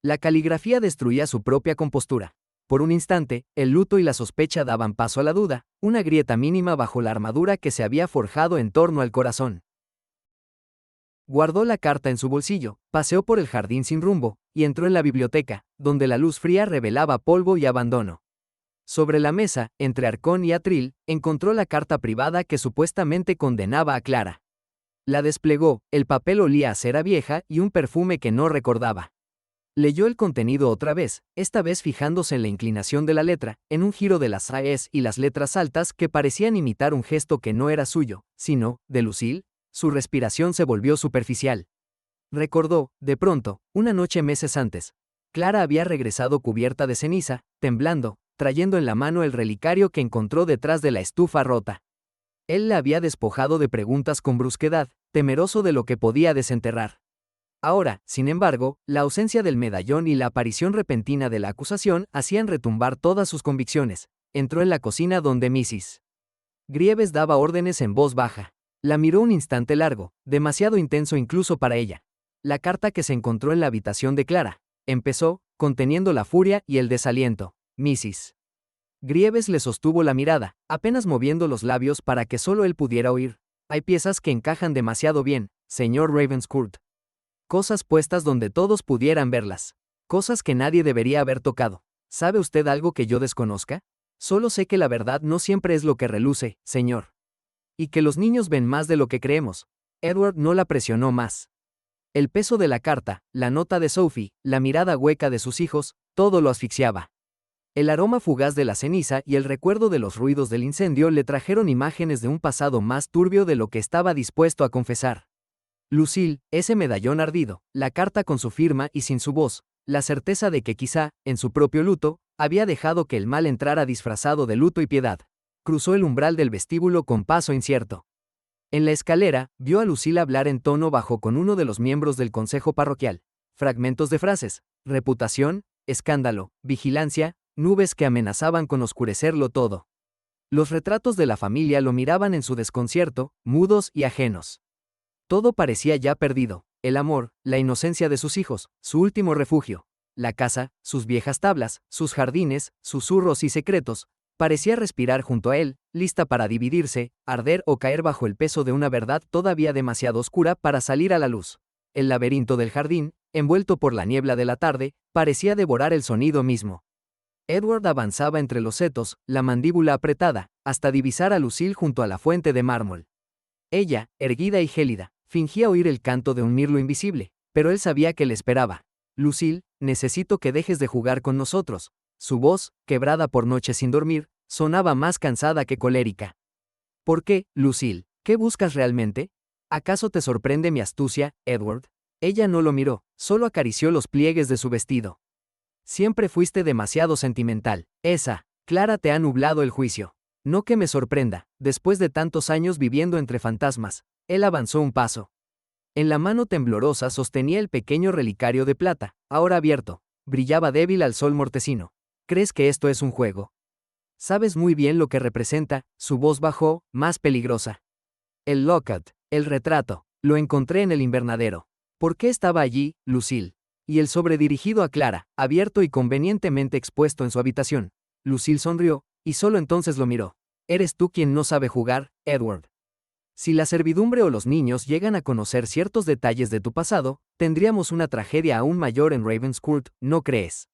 La caligrafía destruía su propia compostura. Por un instante, el luto y la sospecha daban paso a la duda, una grieta mínima bajo la armadura que se había forjado en torno al corazón. Guardó la carta en su bolsillo, paseó por el jardín sin rumbo, y entró en la biblioteca, donde la luz fría revelaba polvo y abandono. Sobre la mesa, entre arcón y atril, encontró la carta privada que supuestamente condenaba a Clara. La desplegó, el papel olía a cera vieja y un perfume que no recordaba. Leyó el contenido otra vez, esta vez fijándose en la inclinación de la letra, en un giro de las AES y las letras altas que parecían imitar un gesto que no era suyo, sino, de Lucille. Su respiración se volvió superficial. Recordó, de pronto, una noche meses antes. Clara había regresado cubierta de ceniza, temblando, trayendo en la mano el relicario que encontró detrás de la estufa rota. Él la había despojado de preguntas con brusquedad, temeroso de lo que podía desenterrar. Ahora, sin embargo, la ausencia del medallón y la aparición repentina de la acusación hacían retumbar todas sus convicciones. Entró en la cocina donde Mrs. Grieves daba órdenes en voz baja. La miró un instante largo, demasiado intenso incluso para ella. La carta que se encontró en la habitación de Clara. Empezó, conteniendo la furia y el desaliento. Mrs. Grieves le sostuvo la mirada, apenas moviendo los labios para que solo él pudiera oír. Hay piezas que encajan demasiado bien, señor Ravenscourt. Cosas puestas donde todos pudieran verlas. Cosas que nadie debería haber tocado. ¿Sabe usted algo que yo desconozca? Solo sé que la verdad no siempre es lo que reluce, señor. Y que los niños ven más de lo que creemos. Edward no la presionó más. El peso de la carta, la nota de Sophie, la mirada hueca de sus hijos, todo lo asfixiaba. El aroma fugaz de la ceniza y el recuerdo de los ruidos del incendio le trajeron imágenes de un pasado más turbio de lo que estaba dispuesto a confesar. Lucille, ese medallón ardido, la carta con su firma y sin su voz, la certeza de que quizá, en su propio luto, había dejado que el mal entrara disfrazado de luto y piedad. Cruzó el umbral del vestíbulo con paso incierto. En la escalera, vio a Lucille hablar en tono bajo con uno de los miembros del consejo parroquial. Fragmentos de frases: reputación, escándalo, vigilancia, nubes que amenazaban con oscurecerlo todo. Los retratos de la familia lo miraban en su desconcierto, mudos y ajenos. Todo parecía ya perdido: el amor, la inocencia de sus hijos, su último refugio. La casa, sus viejas tablas, sus jardines, susurros y secretos. Parecía respirar junto a él, lista para dividirse, arder o caer bajo el peso de una verdad todavía demasiado oscura para salir a la luz. El laberinto del jardín, envuelto por la niebla de la tarde, parecía devorar el sonido mismo. Edward avanzaba entre los setos, la mandíbula apretada, hasta divisar a Lucille junto a la fuente de mármol. Ella, erguida y gélida, fingía oír el canto de un mirlo invisible, pero él sabía que le esperaba. Lucille, necesito que dejes de jugar con nosotros. Su voz, quebrada por noches sin dormir, sonaba más cansada que colérica. ¿Por qué, Lucille? ¿Qué buscas realmente? ¿Acaso te sorprende mi astucia, Edward? Ella no lo miró, solo acarició los pliegues de su vestido. Siempre fuiste demasiado sentimental. Esa, Clara, te ha nublado el juicio. No que me sorprenda, después de tantos años viviendo entre fantasmas. Él avanzó un paso. En la mano temblorosa sostenía el pequeño relicario de plata, ahora abierto. Brillaba débil al sol mortecino. ¿Crees que esto es un juego? Sabes muy bien lo que representa. Su voz bajó, más peligrosa. El locket, el retrato, lo encontré en el invernadero. ¿Por qué estaba allí, Lucille? Y el sobre dirigido a Clara, abierto y convenientemente expuesto en su habitación. Lucille sonrió, y solo entonces lo miró. Eres tú quien no sabe jugar, Edward. Si la servidumbre o los niños llegan a conocer ciertos detalles de tu pasado, tendríamos una tragedia aún mayor en Ravenscourt, ¿no crees?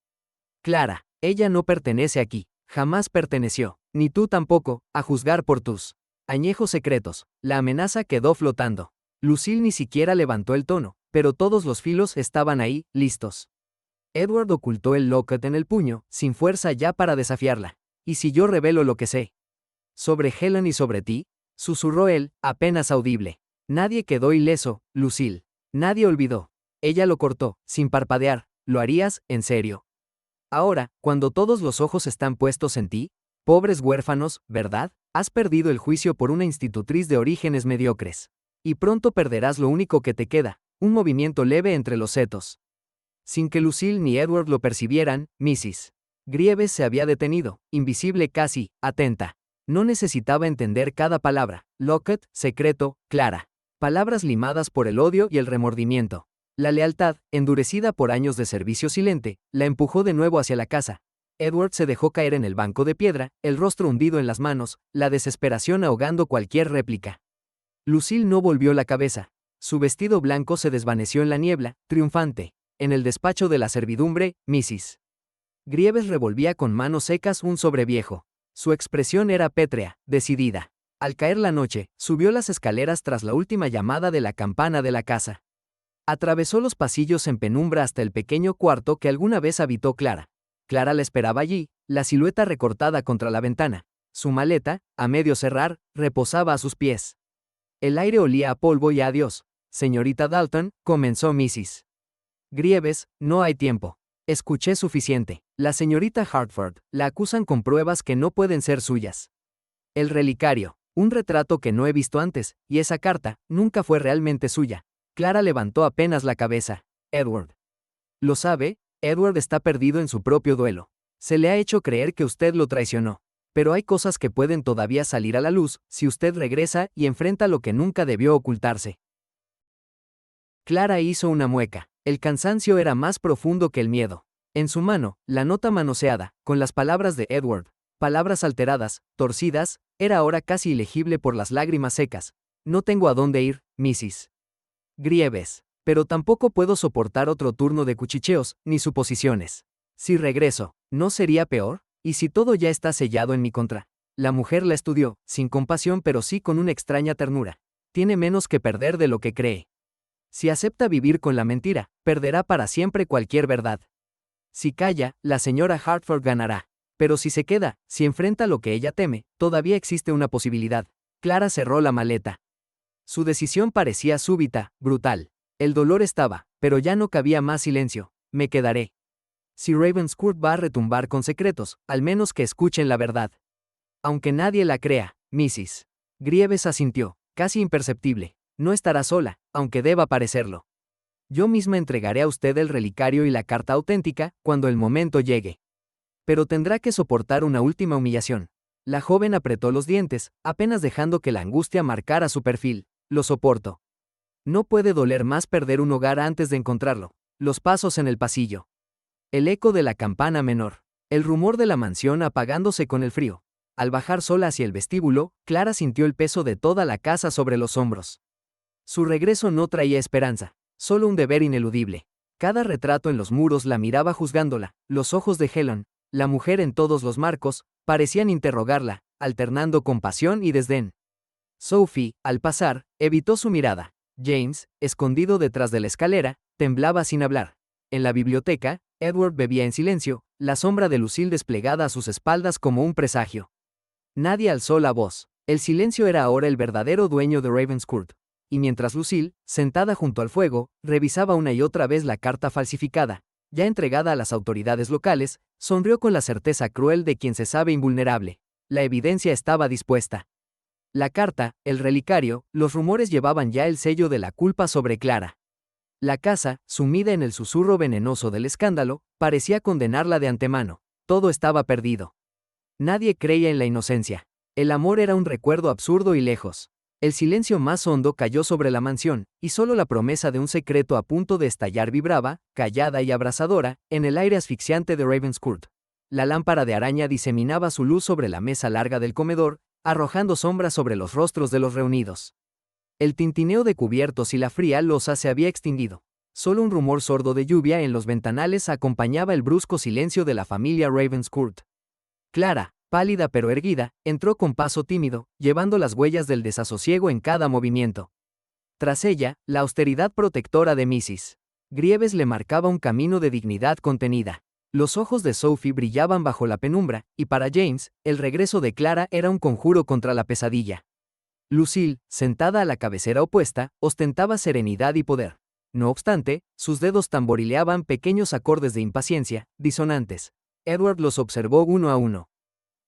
Clara, ella no pertenece aquí, jamás perteneció, ni tú tampoco, a juzgar por tus añejos secretos. La amenaza quedó flotando. Lucille ni siquiera levantó el tono, pero todos los filos estaban ahí, listos. Edward ocultó el locket en el puño, sin fuerza ya para desafiarla. ¿Y si yo revelo lo que sé? ¿Sobre Helen y sobre ti? Susurró él, apenas audible. Nadie quedó ileso, Lucille. Nadie olvidó. Ella lo cortó, sin parpadear. ¿Lo harías, en serio? Ahora, cuando todos los ojos están puestos en ti, pobres huérfanos, ¿verdad? Has perdido el juicio por una institutriz de orígenes mediocres. Y pronto perderás lo único que te queda, un movimiento leve entre los setos. Sin que Lucille ni Edward lo percibieran, Mrs. Grieves se había detenido, invisible casi, atenta. No necesitaba entender cada palabra. Locket, secreto, Clara. Palabras limadas por el odio y el remordimiento. La lealtad, endurecida por años de servicio silente, la empujó de nuevo hacia la casa. Edward se dejó caer en el banco de piedra, el rostro hundido en las manos, la desesperación ahogando cualquier réplica. Lucille no volvió la cabeza. Su vestido blanco se desvaneció en la niebla, triunfante. En el despacho de la servidumbre, Mrs. Grieves revolvía con manos secas un sobreviejo. Su expresión era pétrea, decidida. Al caer la noche, subió las escaleras tras la última llamada de la campana de la casa. Atravesó los pasillos en penumbra hasta el pequeño cuarto que alguna vez habitó Clara. Clara la esperaba allí, la silueta recortada contra la ventana. Su maleta, a medio cerrar, reposaba a sus pies. El aire olía a polvo y a adiós. Señorita Dalton, comenzó Mrs. Grieves, no hay tiempo. Escuché suficiente. La señorita Hartford, la acusan con pruebas que no pueden ser suyas. El relicario, un retrato que no he visto antes, y esa carta, nunca fue realmente suya. Clara levantó apenas la cabeza. Edward. ¿Lo sabe? Edward está perdido en su propio duelo. Se le ha hecho creer que usted lo traicionó. Pero hay cosas que pueden todavía salir a la luz, si usted regresa y enfrenta lo que nunca debió ocultarse. Clara hizo una mueca. El cansancio era más profundo que el miedo. En su mano, la nota manoseada, con las palabras de Edward, palabras alteradas, torcidas, era ahora casi ilegible por las lágrimas secas. No tengo a dónde ir, Mrs. Grieves. Pero tampoco puedo soportar otro turno de cuchicheos, ni suposiciones. Si regreso, ¿No sería peor? ¿Y si todo ya está sellado en mi contra? La mujer la estudió, sin compasión pero sí con una extraña ternura. Tiene menos que perder de lo que cree. Si acepta vivir con la mentira, perderá para siempre cualquier verdad. Si calla, la señora Hartford ganará. Pero si se queda, si enfrenta lo que ella teme, todavía existe una posibilidad. Clara cerró la maleta. Su decisión parecía súbita, brutal. El dolor estaba, pero ya no cabía más silencio. Me quedaré. Si Ravenscourt va a retumbar con secretos, al menos que escuchen la verdad. Aunque nadie la crea, Mrs. Grieves asintió, casi imperceptible. No estará sola, aunque deba parecerlo. Yo misma entregaré a usted el relicario y la carta auténtica, cuando el momento llegue. Pero tendrá que soportar una última humillación. La joven apretó los dientes, apenas dejando que la angustia marcara su perfil. Lo soporto. No puede doler más perder un hogar antes de encontrarlo. Los pasos en el pasillo. El eco de la campana menor. El rumor de la mansión apagándose con el frío. Al bajar sola hacia el vestíbulo, Clara sintió el peso de toda la casa sobre los hombros. Su regreso no traía esperanza, solo un deber ineludible. Cada retrato en los muros la miraba juzgándola, los ojos de Helen, la mujer en todos los marcos, parecían interrogarla, alternando compasión y desdén. Sophie, al pasar, evitó su mirada. James, escondido detrás de la escalera, temblaba sin hablar. En la biblioteca, Edward bebía en silencio, la sombra de Lucille desplegada a sus espaldas como un presagio. Nadie alzó la voz. El silencio era ahora el verdadero dueño de Ravenscourt. Y mientras Lucille, sentada junto al fuego, revisaba una y otra vez la carta falsificada, ya entregada a las autoridades locales, sonrió con la certeza cruel de quien se sabe invulnerable. La evidencia estaba dispuesta. La carta, el relicario, los rumores llevaban ya el sello de la culpa sobre Clara. La casa, sumida en el susurro venenoso del escándalo, parecía condenarla de antemano. Todo estaba perdido. Nadie creía en la inocencia. El amor era un recuerdo absurdo y lejos. El silencio más hondo cayó sobre la mansión, y solo la promesa de un secreto a punto de estallar vibraba, callada y abrasadora, en el aire asfixiante de Ravenscourt. La lámpara de araña diseminaba su luz sobre la mesa larga del comedor, arrojando sombras sobre los rostros de los reunidos. El tintineo de cubiertos y la fría loza se había extinguido. Solo un rumor sordo de lluvia en los ventanales acompañaba el brusco silencio de la familia Ravenscourt. Clara, pálida pero erguida, entró con paso tímido, llevando las huellas del desasosiego en cada movimiento. Tras ella, la austeridad protectora de Mrs. Grieves le marcaba un camino de dignidad contenida. Los ojos de Sophie brillaban bajo la penumbra, y para James, el regreso de Clara era un conjuro contra la pesadilla. Lucille, sentada a la cabecera opuesta, ostentaba serenidad y poder. No obstante, sus dedos tamborileaban pequeños acordes de impaciencia, disonantes. Edward los observó uno a uno.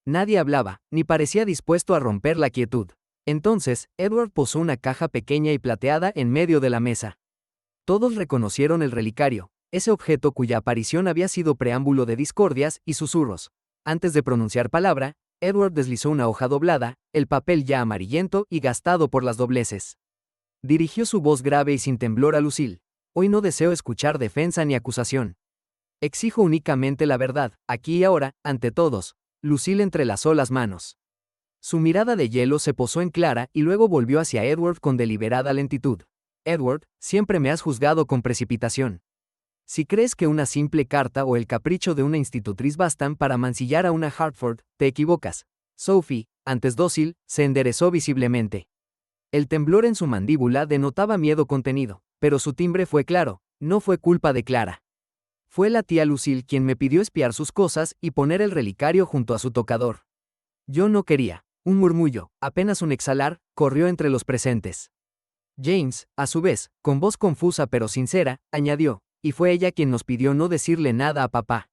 Nadie hablaba, ni parecía dispuesto a romper la quietud. Entonces, Edward posó una caja pequeña y plateada en medio de la mesa. Todos reconocieron el relicario, ese objeto cuya aparición había sido preámbulo de discordias y susurros. Antes de pronunciar palabra, Edward deslizó una hoja doblada, el papel ya amarillento y gastado por las dobleces. Dirigió su voz grave y sin temblor a Lucille. Hoy no deseo escuchar defensa ni acusación. Exijo únicamente la verdad, aquí y ahora, ante todos. Lucille entrelazó las manos. Su mirada de hielo se posó en Clara y luego volvió hacia Edward con deliberada lentitud. Edward, siempre me has juzgado con precipitación. Si crees que una simple carta o el capricho de una institutriz bastan para mancillar a una Hartford, te equivocas. Sophie, antes dócil, se enderezó visiblemente. El temblor en su mandíbula denotaba miedo contenido, pero su timbre fue claro, no fue culpa de Clara. Fue la tía Lucille quien me pidió espiar sus cosas y poner el relicario junto a su tocador. Yo no quería. Un murmullo, apenas un exhalar, corrió entre los presentes. James, a su vez, con voz confusa pero sincera, añadió, y fue ella quien nos pidió no decirle nada a papá.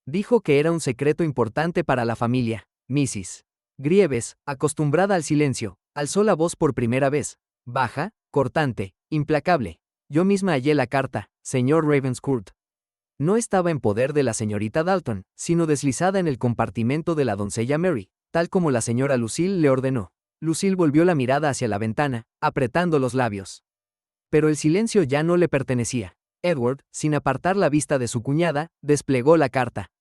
Dijo que era un secreto importante para la familia. Mrs. Grieves, acostumbrada al silencio, alzó la voz por primera vez, baja, cortante, implacable. Yo misma hallé la carta, señor Ravenscourt. No estaba en poder de la señorita Dalton, sino deslizada en el compartimento de la doncella Mary, tal como la señora Lucille le ordenó. Lucille volvió la mirada hacia la ventana, apretando los labios. Pero el silencio ya no le pertenecía. Edward, sin apartar la vista de su cuñada, desplegó la carta.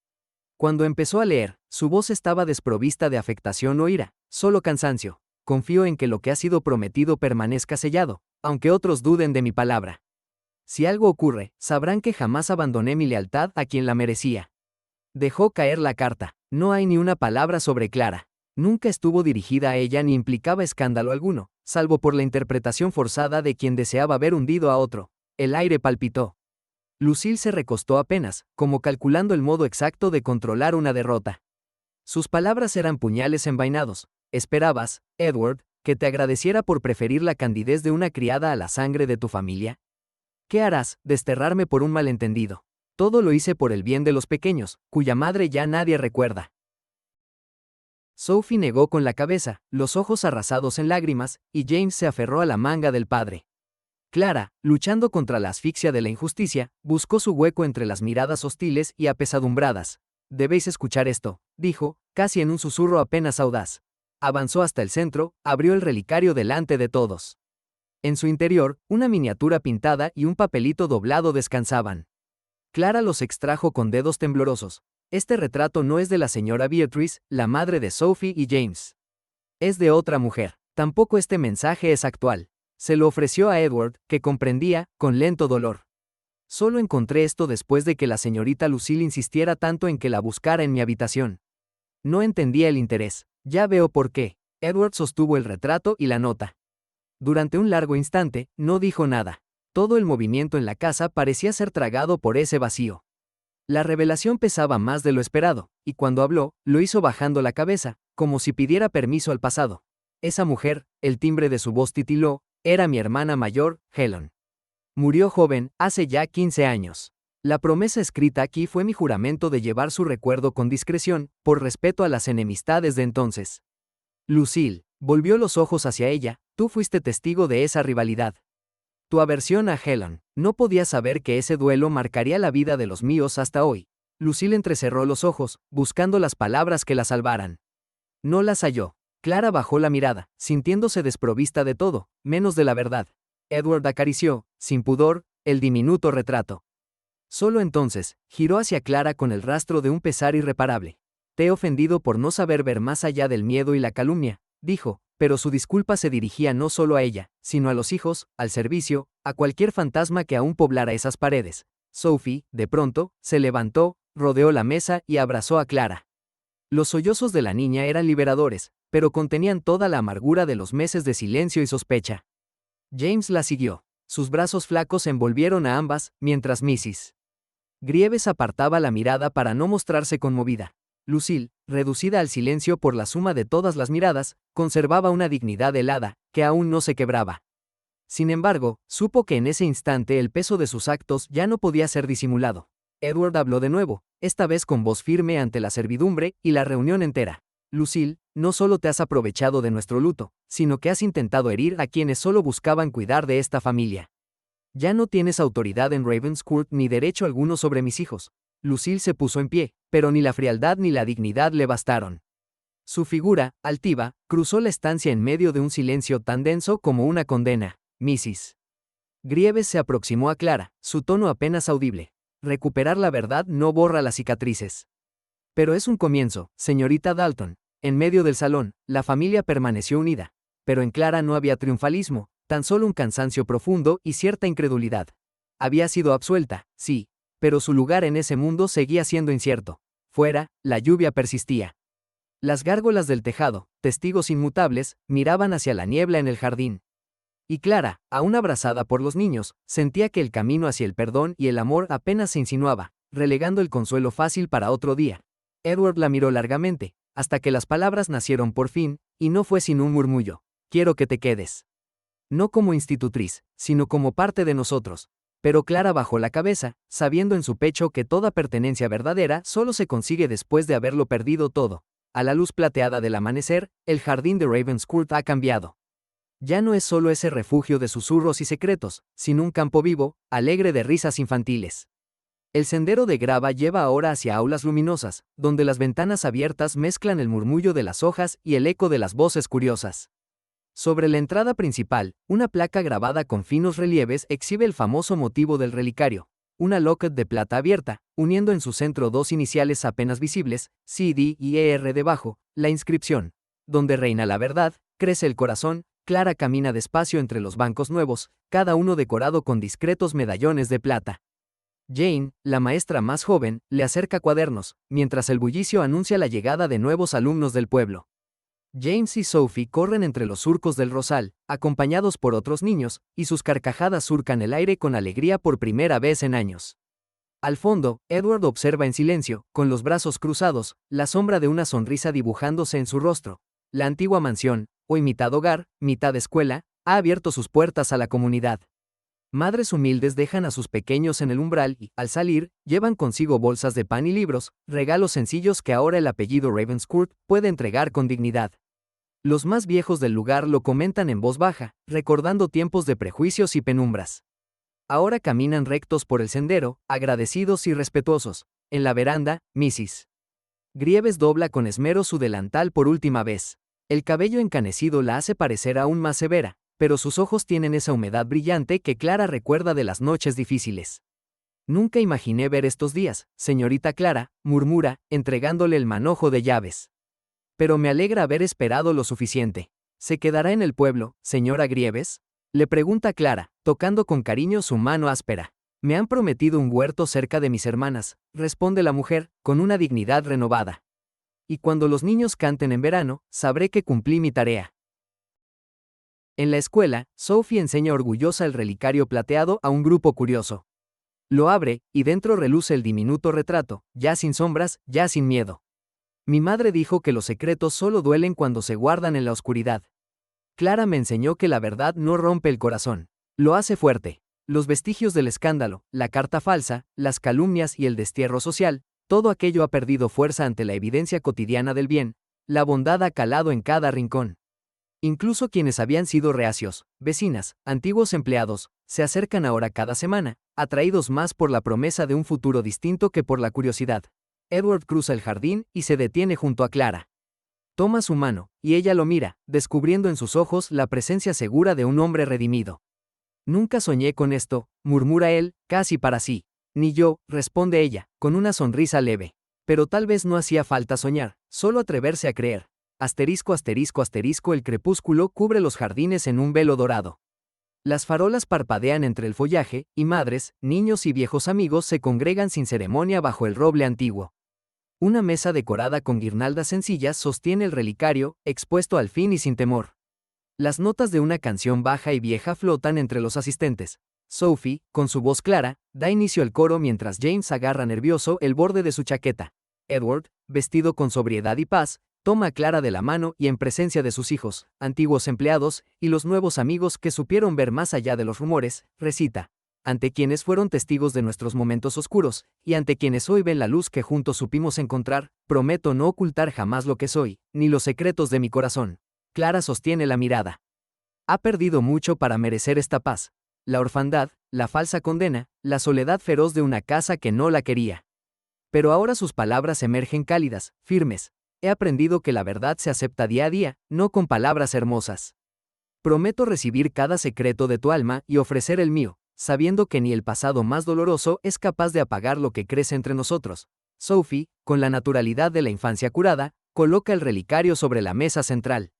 Cuando empezó a leer, su voz estaba desprovista de afectación o ira, solo cansancio. Confío en que lo que ha sido prometido permanezca sellado, aunque otros duden de mi palabra. Si algo ocurre, sabrán que jamás abandoné mi lealtad a quien la merecía. Dejó caer la carta. No hay ni una palabra sobre Clara. Nunca estuvo dirigida a ella ni implicaba escándalo alguno, salvo por la interpretación forzada de quien deseaba ver hundido a otro. El aire palpitó. Lucille se recostó apenas, como calculando el modo exacto de controlar una derrota. Sus palabras eran puñales envainados. ¿Esperabas, Edward, que te agradeciera por preferir la candidez de una criada a la sangre de tu familia? ¿Qué harás, desterrarme por un malentendido? Todo lo hice por el bien de los pequeños, cuya madre ya nadie recuerda. Sophie negó con la cabeza, los ojos arrasados en lágrimas, y James se aferró a la manga del padre. Clara, luchando contra la asfixia de la injusticia, buscó su hueco entre las miradas hostiles y apesadumbradas. Debéis escuchar esto, dijo, casi en un susurro apenas audaz. Avanzó hasta el centro, abrió el relicario delante de todos. En su interior, una miniatura pintada y un papelito doblado descansaban. Clara los extrajo con dedos temblorosos. Este retrato no es de la señora Beatrice, la madre de Sophie y James. Es de otra mujer. Tampoco este mensaje es actual. Se lo ofreció a Edward, que comprendía, con lento dolor. Solo encontré esto después de que la señorita Lucille insistiera tanto en que la buscara en mi habitación. No entendía el interés. Ya veo por qué. Edward sostuvo el retrato y la nota. Durante un largo instante, no dijo nada. Todo el movimiento en la casa parecía ser tragado por ese vacío. La revelación pesaba más de lo esperado, y cuando habló, lo hizo bajando la cabeza, como si pidiera permiso al pasado. Esa mujer, el timbre de su voz titiló, era mi hermana mayor, Helen. Murió joven, hace ya 15 años. La promesa escrita aquí fue mi juramento de llevar su recuerdo con discreción, por respeto a las enemistades de entonces. Lucille volvió los ojos hacia ella, tú fuiste testigo de esa rivalidad. Tu aversión a Helen, no podía saber que ese duelo marcaría la vida de los míos hasta hoy. Lucille entrecerró los ojos, buscando las palabras que la salvaran. No las halló. Clara bajó la mirada, sintiéndose desprovista de todo, menos de la verdad. Edward acarició, sin pudor, el diminuto retrato. Solo entonces, giró hacia Clara con el rastro de un pesar irreparable. Te he ofendido por no saber ver más allá del miedo y la calumnia, dijo, pero su disculpa se dirigía no solo a ella, sino a los hijos, al servicio, a cualquier fantasma que aún poblara esas paredes. Sophie, de pronto, se levantó, rodeó la mesa y abrazó a Clara. Los sollozos de la niña eran liberadores, pero contenían toda la amargura de los meses de silencio y sospecha. James la siguió. Sus brazos flacos envolvieron a ambas, mientras Mrs. Grieves apartaba la mirada para no mostrarse conmovida. Lucille, reducida al silencio por la suma de todas las miradas, conservaba una dignidad helada, que aún no se quebraba. Sin embargo, supo que en ese instante el peso de sus actos ya no podía ser disimulado. Edward habló de nuevo, esta vez con voz firme ante la servidumbre y la reunión entera. Lucille, no solo te has aprovechado de nuestro luto, sino que has intentado herir a quienes solo buscaban cuidar de esta familia. Ya no tienes autoridad en Ravenscourt ni derecho alguno sobre mis hijos. Lucille se puso en pie, pero ni la frialdad ni la dignidad le bastaron. Su figura, altiva, cruzó la estancia en medio de un silencio tan denso como una condena. Mrs. Grieves se aproximó a Clara, su tono apenas audible. Recuperar la verdad no borra las cicatrices. Pero es un comienzo, señorita Dalton. En medio del salón, la familia permaneció unida. Pero en Clara no había triunfalismo, tan solo un cansancio profundo y cierta incredulidad. Había sido absuelta, sí, pero su lugar en ese mundo seguía siendo incierto. Fuera, la lluvia persistía. Las gárgolas del tejado, testigos inmutables, miraban hacia la niebla en el jardín. Y Clara, aún abrazada por los niños, sentía que el camino hacia el perdón y el amor apenas se insinuaba, relegando el consuelo fácil para otro día. Edward la miró largamente, hasta que las palabras nacieron por fin, y no fue sin un murmullo. Quiero que te quedes. No como institutriz, sino como parte de nosotros. Pero Clara bajó la cabeza, sabiendo en su pecho que toda pertenencia verdadera solo se consigue después de haberlo perdido todo. A la luz plateada del amanecer, el jardín de Ravenscourt ha cambiado. Ya no es solo ese refugio de susurros y secretos, sino un campo vivo, alegre de risas infantiles. El sendero de grava lleva ahora hacia aulas luminosas, donde las ventanas abiertas mezclan el murmullo de las hojas y el eco de las voces curiosas. Sobre la entrada principal, una placa grabada con finos relieves exhibe el famoso motivo del relicario, una locket de plata abierta, uniendo en su centro dos iniciales apenas visibles, CD y ER debajo, la inscripción. Donde reina la verdad, crece el corazón. Clara camina despacio entre los bancos nuevos, cada uno decorado con discretos medallones de plata. Jane, la maestra más joven, le acerca cuadernos, mientras el bullicio anuncia la llegada de nuevos alumnos del pueblo. James y Sophie corren entre los surcos del rosal, acompañados por otros niños, y sus carcajadas surcan el aire con alegría por primera vez en años. Al fondo, Edward observa en silencio, con los brazos cruzados, la sombra de una sonrisa dibujándose en su rostro. La antigua mansión, hoy mitad hogar, mitad escuela, ha abierto sus puertas a la comunidad. Madres humildes dejan a sus pequeños en el umbral y, al salir, llevan consigo bolsas de pan y libros, regalos sencillos que ahora el apellido Ravenscourt puede entregar con dignidad. Los más viejos del lugar lo comentan en voz baja, recordando tiempos de prejuicios y penumbras. Ahora caminan rectos por el sendero, agradecidos y respetuosos. En la veranda, Mrs. Grieves dobla con esmero su delantal por última vez. El cabello encanecido la hace parecer aún más severa, pero sus ojos tienen esa humedad brillante que Clara recuerda de las noches difíciles. Nunca imaginé ver estos días, señorita Clara, murmura, entregándole el manojo de llaves. Pero me alegra haber esperado lo suficiente. ¿Se quedará en el pueblo, señora Grieves? Le pregunta Clara, tocando con cariño su mano áspera. Me han prometido un huerto cerca de mis hermanas, responde la mujer, con una dignidad renovada. Y cuando los niños canten en verano, sabré que cumplí mi tarea. En la escuela, Sophie enseña orgullosa el relicario plateado a un grupo curioso. Lo abre, y dentro reluce el diminuto retrato, ya sin sombras, ya sin miedo. Mi madre dijo que los secretos solo duelen cuando se guardan en la oscuridad. Clara me enseñó que la verdad no rompe el corazón, lo hace fuerte. Los vestigios del escándalo, la carta falsa, las calumnias y el destierro social, todo aquello ha perdido fuerza ante la evidencia cotidiana del bien, la bondad ha calado en cada rincón. Incluso quienes habían sido reacios, vecinas, antiguos empleados, se acercan ahora cada semana, atraídos más por la promesa de un futuro distinto que por la curiosidad. Edward cruza el jardín y se detiene junto a Clara. Toma su mano, y ella lo mira, descubriendo en sus ojos la presencia segura de un hombre redimido. Nunca soñé con esto, murmura él, casi para sí. Ni yo, responde ella, con una sonrisa leve. Pero tal vez no hacía falta soñar, solo atreverse a creer. Asterisco asterisco asterisco el crepúsculo cubre los jardines en un velo dorado. Las farolas parpadean entre el follaje, y madres, niños y viejos amigos se congregan sin ceremonia bajo el roble antiguo. Una mesa decorada con guirnaldas sencillas sostiene el relicario, expuesto al fin y sin temor. Las notas de una canción baja y vieja flotan entre los asistentes. Sophie, con su voz clara, da inicio al coro mientras James agarra nervioso el borde de su chaqueta. Edward, vestido con sobriedad y paz, toma a Clara de la mano y en presencia de sus hijos, antiguos empleados, y los nuevos amigos que supieron ver más allá de los rumores, recita. Ante quienes fueron testigos de nuestros momentos oscuros, y ante quienes hoy ven la luz que juntos supimos encontrar, prometo no ocultar jamás lo que soy, ni los secretos de mi corazón. Clara sostiene la mirada. Ha perdido mucho para merecer esta paz. La orfandad, la falsa condena, la soledad feroz de una casa que no la quería. Pero ahora sus palabras emergen cálidas, firmes. He aprendido que la verdad se acepta día a día, no con palabras hermosas. Prometo recibir cada secreto de tu alma y ofrecer el mío, sabiendo que ni el pasado más doloroso es capaz de apagar lo que crece entre nosotros. Sophie, con la naturalidad de la infancia curada, coloca el relicario sobre la mesa central.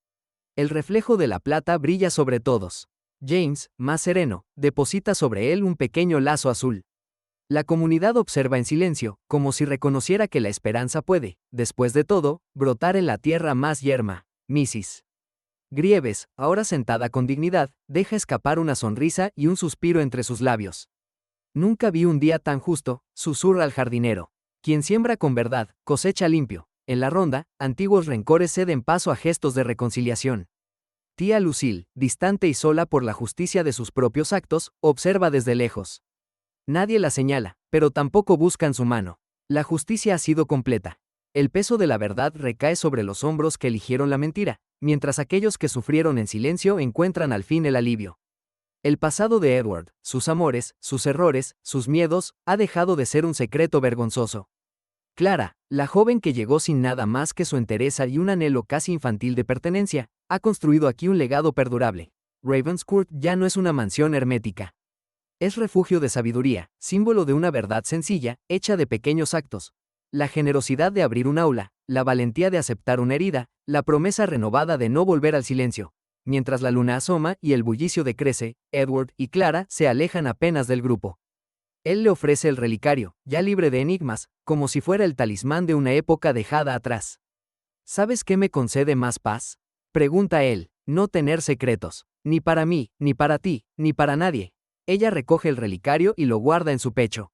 El reflejo de la plata brilla sobre todos. James, más sereno, deposita sobre él un pequeño lazo azul. La comunidad observa en silencio, como si reconociera que la esperanza puede, después de todo, brotar en la tierra más yerma. Mrs. Grieves, ahora sentada con dignidad, deja escapar una sonrisa y un suspiro entre sus labios. Nunca vi un día tan justo, susurra al jardinero. Quien siembra con verdad, cosecha limpio. En la ronda, antiguos rencores ceden paso a gestos de reconciliación. Tía Lucille, distante y sola por la justicia de sus propios actos, observa desde lejos. Nadie la señala, pero tampoco buscan su mano. La justicia ha sido completa. El peso de la verdad recae sobre los hombros que eligieron la mentira, mientras aquellos que sufrieron en silencio encuentran al fin el alivio. El pasado de Edward, sus amores, sus errores, sus miedos, ha dejado de ser un secreto vergonzoso. Clara, la joven que llegó sin nada más que su entereza y un anhelo casi infantil de pertenencia, ha construido aquí un legado perdurable. Ravenscourt ya no es una mansión hermética. Es refugio de sabiduría, símbolo de una verdad sencilla, hecha de pequeños actos. La generosidad de abrir un aula, la valentía de aceptar una herida, la promesa renovada de no volver al silencio. Mientras la luna asoma y el bullicio decrece, Edward y Clara se alejan apenas del grupo. Él le ofrece el relicario, ya libre de enigmas, como si fuera el talismán de una época dejada atrás. ¿Sabes qué me concede más paz? Pregunta él. No tener secretos. Ni para mí, ni para ti, ni para nadie. Ella recoge el relicario y lo guarda en su pecho.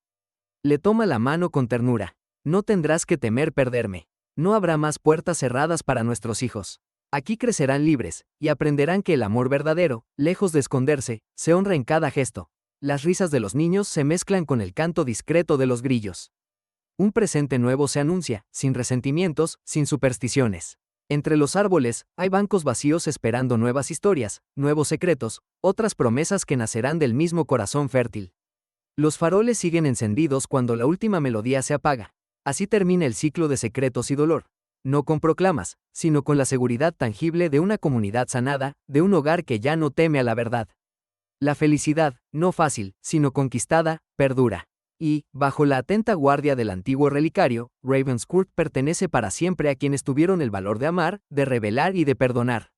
Le toma la mano con ternura. No tendrás que temer perderme. No habrá más puertas cerradas para nuestros hijos. Aquí crecerán libres, y aprenderán que el amor verdadero, lejos de esconderse, se honra en cada gesto. Las risas de los niños se mezclan con el canto discreto de los grillos. Un presente nuevo se anuncia, sin resentimientos, sin supersticiones. Entre los árboles, hay bancos vacíos esperando nuevas historias, nuevos secretos, otras promesas que nacerán del mismo corazón fértil. Los faroles siguen encendidos cuando la última melodía se apaga. Así termina el ciclo de secretos y dolor. No con proclamas, sino con la seguridad tangible de una comunidad sanada, de un hogar que ya no teme a la verdad. La felicidad, no fácil, sino conquistada, perdura. Y, bajo la atenta guardia del antiguo relicario, Ravenscourt pertenece para siempre a quienes tuvieron el valor de amar, de revelar y de perdonar.